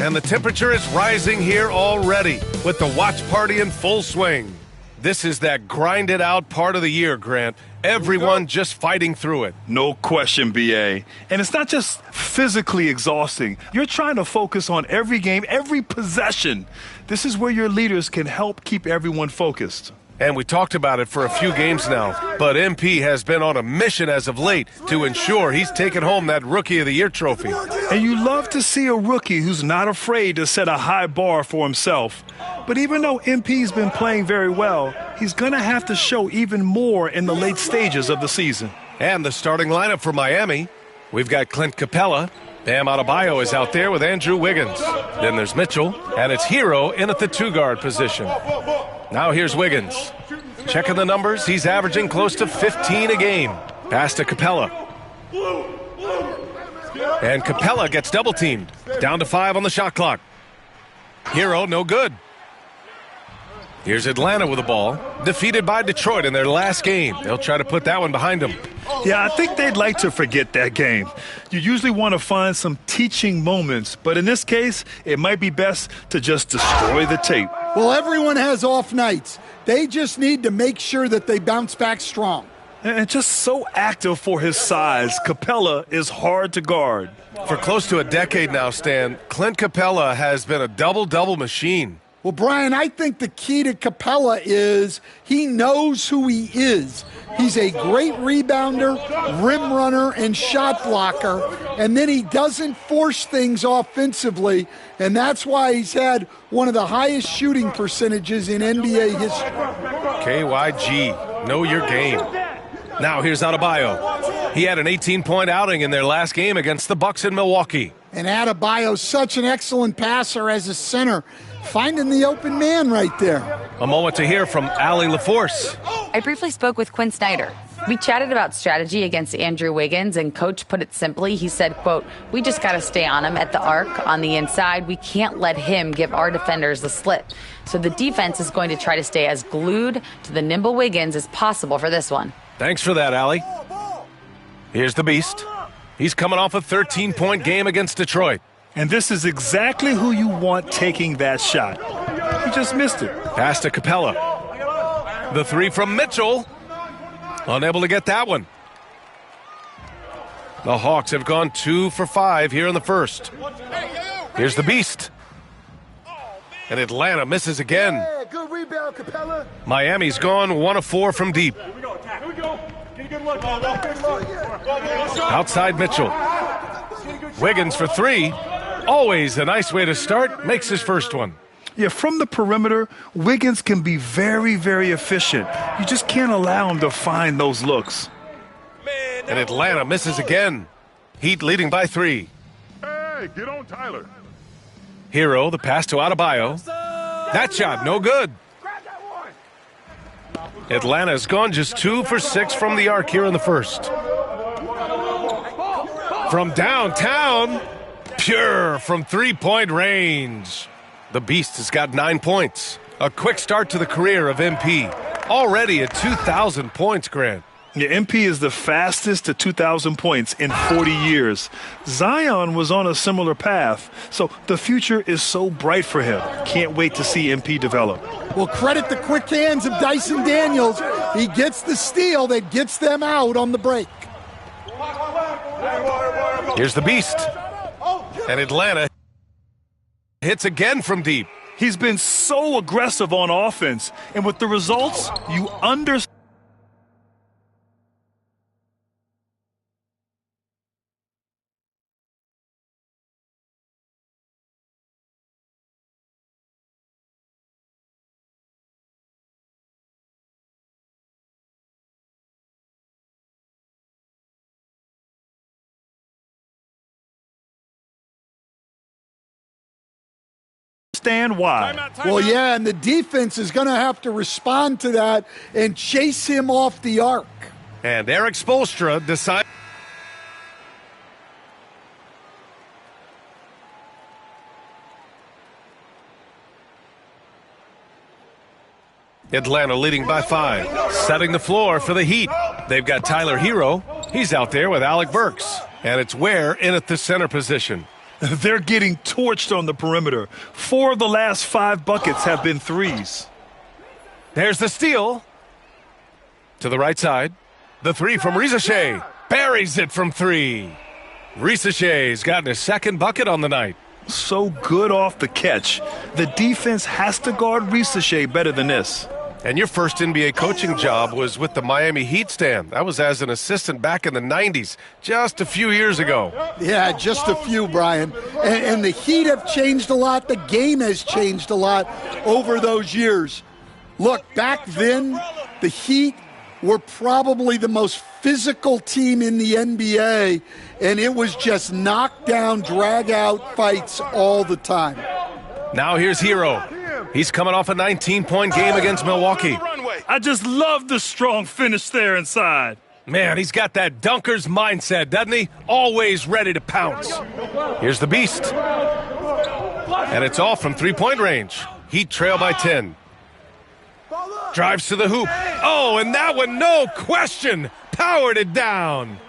And the temperature is rising here already with the watch party in full swing. This is that grinded out part of the year, Grant. Everyone just fighting through it. No question, BA. And it's not just physically exhausting. You're trying to focus on every game, every possession. This is where your leaders can help keep everyone focused. And we talked about it for a few games now, but MP has been on a mission as of late to ensure he's taken home that Rookie of the Year trophy. And you love to see a rookie who's not afraid to set a high bar for himself. But even though MP's been playing very well, he's going to have to show even more in the late stages of the season. And the starting lineup for Miami, we've got Clint Capella. Bam Adebayo is out there with Andrew Wiggins. Then there's Mitchell, and it's Hero in at the two-guard position. Now here's Wiggins. Checking the numbers, he's averaging close to 15 a game. Pass to Capella. And Capella gets double-teamed. Down to 5 on the shot clock. Hero, no good. Here's Atlanta with the ball. Defeated by Detroit in their last game. They'll try to put that one behind them. Yeah, I think they'd like to forget that game. You usually want to find some teaching moments, but in this case, it might be best to just destroy the tape. Well, everyone has off nights. They just need to make sure that they bounce back strong. And just so active for his size, Capella is hard to guard. For close to a decade now, Stan, Clint Capella has been a double-double machine. Well, Brian, I think the key to Capella is he knows who he is. He's a great rebounder, rim runner, and shot blocker, and then he doesn't force things offensively, and that's why he's had one of the highest shooting percentages in NBA history. KYG, know your game. Now here's Adebayo. He had an 18-point outing in their last game against the Bucks in Milwaukee. And Adebayo's such an excellent passer as a center, finding the open man right there. A moment to hear from Allie LaForce. I briefly spoke with Quinn Snyder. We chatted about strategy against Andrew Wiggins, and Coach put it simply. He said, quote, "We just got to stay on him at the arc on the inside. We can't let him give our defenders the slip. So the defense is going to try to stay as glued to the nimble Wiggins as possible for this one." Thanks for that, Allie. Here's the Beast. He's coming off a 13-point game against Detroit. And this is exactly who you want taking that shot. He just missed it. Pass to Capella. The three from Mitchell. Unable to get that one. The Hawks have gone 2 for 5 here in the first. Here's the Beast. And Atlanta misses again. Yeah, good rebound, Capella. Miami's gone 1 of 4 from deep. Outside Mitchell. Wiggins for 3. Always a nice way to start. Makes his first one. Yeah, from the perimeter, Wiggins can be very, very efficient. You just can't allow him to find those looks. And Atlanta misses again. Heat leading by 3. Hey, get on Tyler. Hero, the pass to Adebayo. That shot, no good. Atlanta's gone just 2 for 6 from the arc here in the first. From downtown, pure from three-point range. The Beast has got 9 points. A quick start to the career of MP. Already at 2,000 points, Grant. Yeah, MP is the fastest to 2,000 points in 40 years. Zion was on a similar path, so the future is so bright for him. Can't wait to see MP develop. Well, credit the quick hands of Dyson Daniels. He gets the steal that gets them out on the break. Here's the Beast. And Atlanta hits again from deep. He's been so aggressive on offense, and with the results, you understand. Why. Well, yeah, and the defense is going to have to respond to that and chase him off the arc. And Eric Spoelstra decides. Atlanta leading by 5, setting the floor for the Heat. They've got Tyler Hero. He's out there with Alec Burks. And it's Ware in at the center position. They're getting torched on the perimeter. 4 of the last 5 buckets have been threes. There's the steal. To the right side. The three from Risache. Buries it from 3. Risache's gotten his second bucket on the night. So good off the catch. The defense has to guard Risache better than this. And your first NBA coaching job was with the Miami Heat, Stan. That was as an assistant back in the 90s, just a few years ago. Yeah, just a few, Brian. And the Heat have changed a lot. The game has changed a lot over those years. Look, back then, the Heat were probably the most physical team in the NBA, and it was just knockdown, drag-out fights all the time. Now here's Hero. He's coming off a 19-point game against Milwaukee. I just love the strong finish there inside. Man, he's got that dunker's mindset, doesn't he? Always ready to pounce. Here's the Beast. And it's all from three-point range. Heat trail by 10. Drives to the hoop. Oh, and that one, no question, powered it down.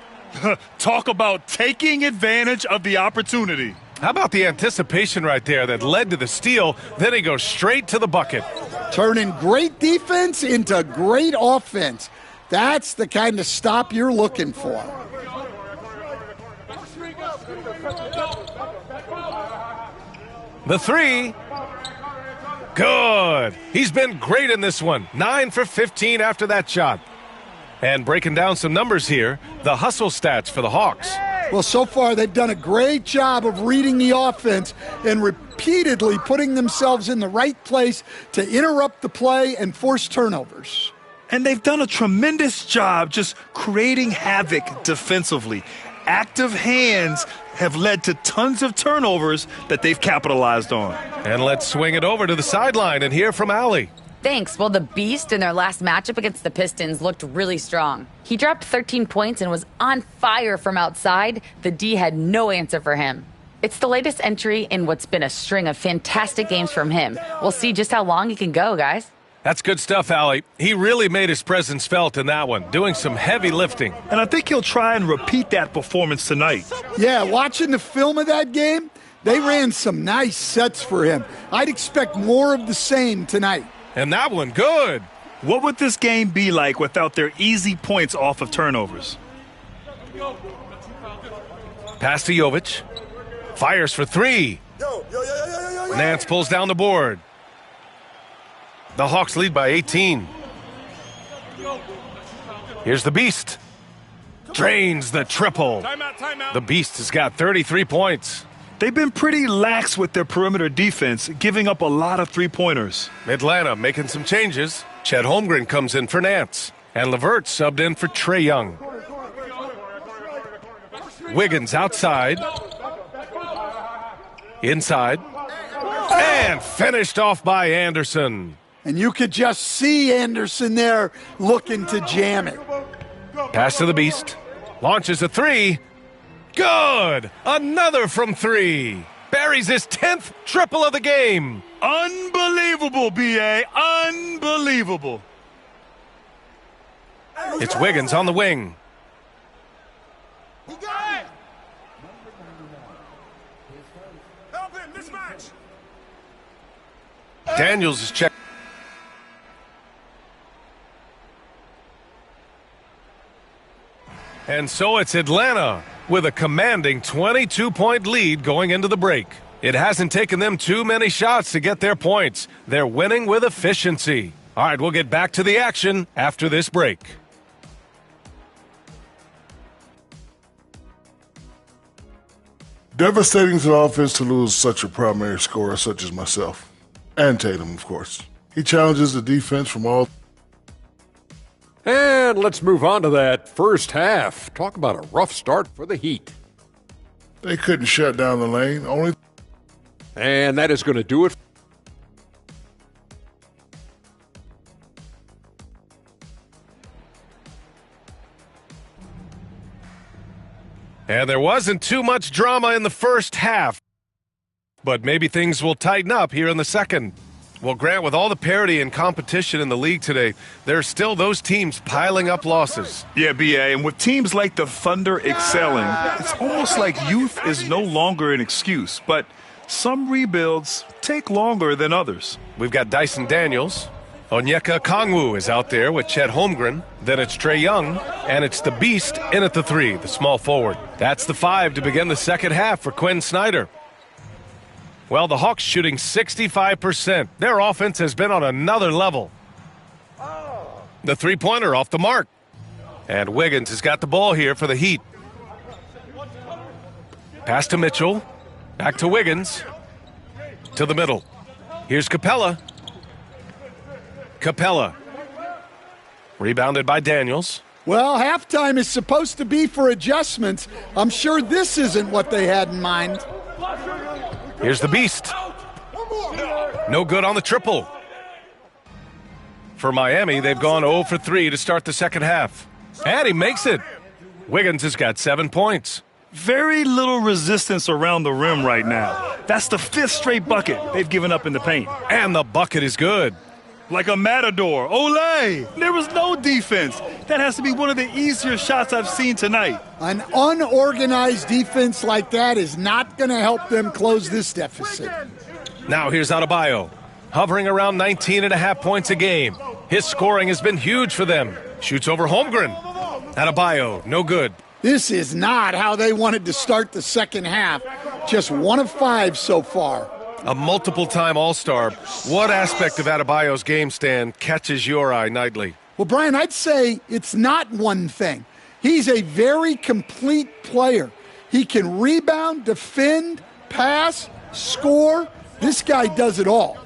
Talk about taking advantage of the opportunity. How about the anticipation right there that led to the steal? Then he goes straight to the bucket. Turning great defense into great offense. That's the kind of stop you're looking for. The three. Good. He's been great in this one. 9 for 15 after that shot. And breaking down some numbers here, the hustle stats for the Hawks. Well, so far they've done a great job of reading the offense and repeatedly putting themselves in the right place to interrupt the play and force turnovers. And they've done a tremendous job just creating havoc defensively. Active hands have led to tons of turnovers that they've capitalized on. And let's swing it over to the sideline and hear from Allie. Thanks. Well, the Beast in their last matchup against the Pistons looked really strong. He dropped 13 points and was on fire from outside. The D had no answer for him. It's the latest entry in what's been a string of fantastic games from him. We'll see just how long he can go, guys. That's good stuff, Allie. He really made his presence felt in that one, doing some heavy lifting. And I think he'll try and repeat that performance tonight. Yeah, watching the film of that game, they ran some nice sets for him. I'd expect more of the same tonight. And that one, good. What would this game be like without their easy points off of turnovers? Pass to Jovic. Fires for 3. Nance pulls down the board. The Hawks lead by 18. Here's the Beast. Drains the triple. The Beast has got 33 points. They've been pretty lax with their perimeter defense, giving up a lot of three-pointers. Atlanta making some changes. Chet Holmgren comes in for Nance. And LeVert subbed in for Trae Young. Wiggins outside. Inside. And finished off by Anderson. And you could just see Anderson there looking to jam it. Pass to the Beast. Launches a 3. Good! Another from 3. Buries his 10th triple of the game. Unbelievable, B.A. Unbelievable. It's Wiggins on the wing. Daniels is checked. And so it's Atlanta with a commanding 22-point lead going into the break. It hasn't taken them too many shots to get their points. They're winning with efficiency. All right, we'll get back to the action after this break. Devastating to the offense to lose such a primary scorer such as myself. And Tatum, of course. He challenges the defense from all. And let's move on to that first half. Talk about a rough start for the Heat. They couldn't shut down the lane. And that is going to do it. And there wasn't too much drama in the first half. But maybe things will tighten up here in the second. Well, Grant, with all the parity and competition in the league today, there are still those teams piling up losses. Yeah, BA, and with teams like the Thunder excelling, it's almost like youth is no longer an excuse, but some rebuilds take longer than others. We've got Dyson Daniels. Onyeka Kongwu is out there with Chet Holmgren. Then it's Trae Young, and it's the Beast in at the 3, the small forward. That's the 5 to begin the second half for Quinn Snyder. Well, the Hawks shooting 65%. Their offense has been on another level. The three-pointer off the mark. And Wiggins has got the ball here for the Heat. Pass to Mitchell. Back to Wiggins. To the middle. Here's Capella. Capella. Rebounded by Daniels. Well, halftime is supposed to be for adjustments. I'm sure this isn't what they had in mind. Here's the Beast. No good on the triple. For Miami, they've gone 0 for 3 to start the second half. And he makes it. Wiggins has got 7 points. Very little resistance around the rim right now. That's the 5th straight bucket they've given up in the paint. And the bucket is good. Like a matador. Olay! There was no defense. That has to be one of the easier shots I've seen tonight. An unorganized defense like that is not going to help them close this deficit. Now here's Adebayo, hovering around 19.5 points a game. His scoring has been huge for them. Shoots over Holmgren. Adebayo, no good. This is not how they wanted to start the second half. Just 1 of 5 so far. A multiple-time All-Star. What aspect of Adebayo's game, Stan, catches your eye nightly? Well, Brian, I'd say it's not one thing. He's a very complete player. He can rebound, defend, pass, score. This guy does it all.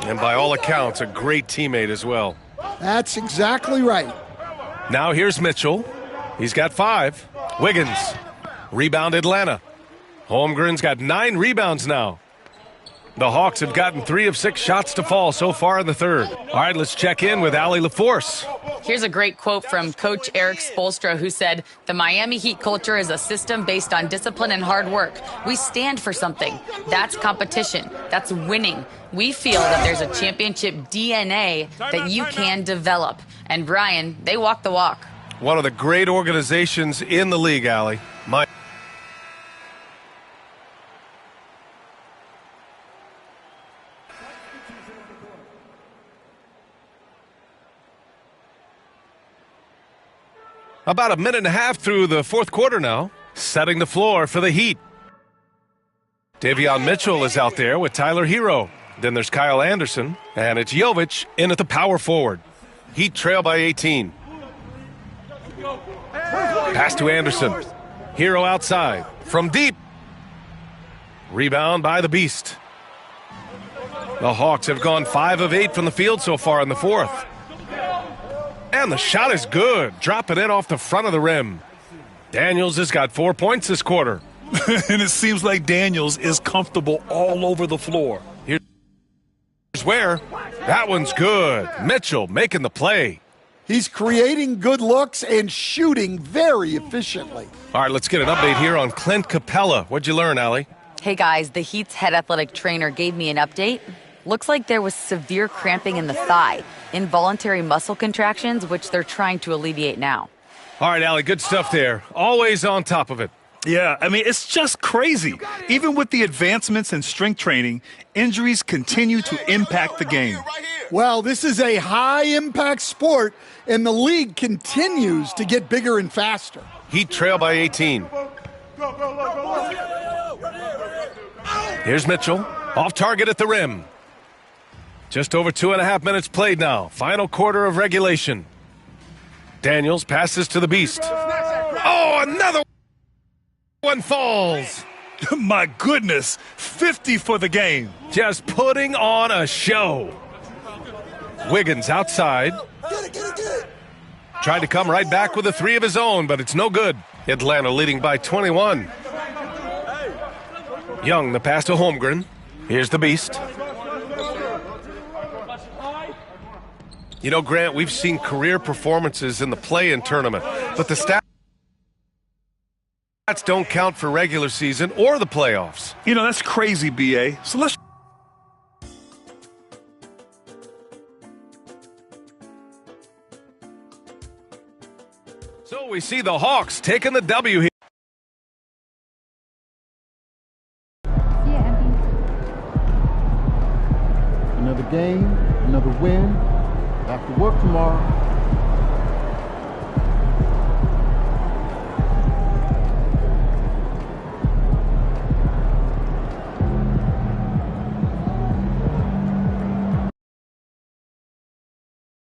And by all accounts, a great teammate as well. That's exactly right. Now here's Mitchell. He's got 5. Wiggins. Rebound Atlanta. Holmgren's got 9 rebounds now. The Hawks have gotten 3 of 6 shots to fall so far in the third. All right, let's check in with Allie LaForce. Here's a great quote from Coach Eric Spoelstra, who said, "The Miami Heat culture is a system based on discipline and hard work. We stand for something. That's competition. That's winning. We feel that there's a championship DNA that you can develop." And Brian, they walk the walk. One of the great organizations in the league, Allie. About a minute and a half through the fourth quarter now, setting the floor for the Heat. Davion Mitchell is out there with Tyler Hero. Then there's Kyle Anderson, and it's Jovic in at the power forward. Heat trail by 18. Pass to Anderson. Hero outside. From deep. Rebound by the Beast. The Hawks have gone 5 of 8 from the field so far in the fourth. And the shot is good, dropping it off the front of the rim. Daniels has got 4 points this quarter. And it seems like Daniels is comfortable all over the floor. Here's where. That one's good. Mitchell making the play. He's creating good looks and shooting very efficiently. All right, let's get an update here on Clint Capella. What'd you learn, Allie? Hey guys, the Heat's head athletic trainer gave me an update. Looks like there was severe cramping in the thigh, involuntary muscle contractions, which they're trying to alleviate now. All right, Allie, good stuff there. Always on top of it. Yeah, I mean, it's just crazy. Even with the advancements in strength training, injuries continue to impact the game. Well, this is a high-impact sport, and the league continues to get bigger and faster. Heat trail by 18. Here's Mitchell, off target at the rim. Just over 2.5 minutes played now. Final quarter of regulation. Daniels passes to the Beast. Oh, another one falls. My goodness, 50 for the game. Just putting on a show. Wiggins outside. Get it. Tried to come right back with a 3 of his own, but it's no good. Atlanta leading by 21. Young, the pass to Holmgren. Here's the Beast. You know, Grant, we've seen career performances in the play-in tournament, but the stats don't count for regular season or the playoffs. You know, that's crazy, BA. So let's So we see the Hawks taking the W here. Another game, another win. After work tomorrow.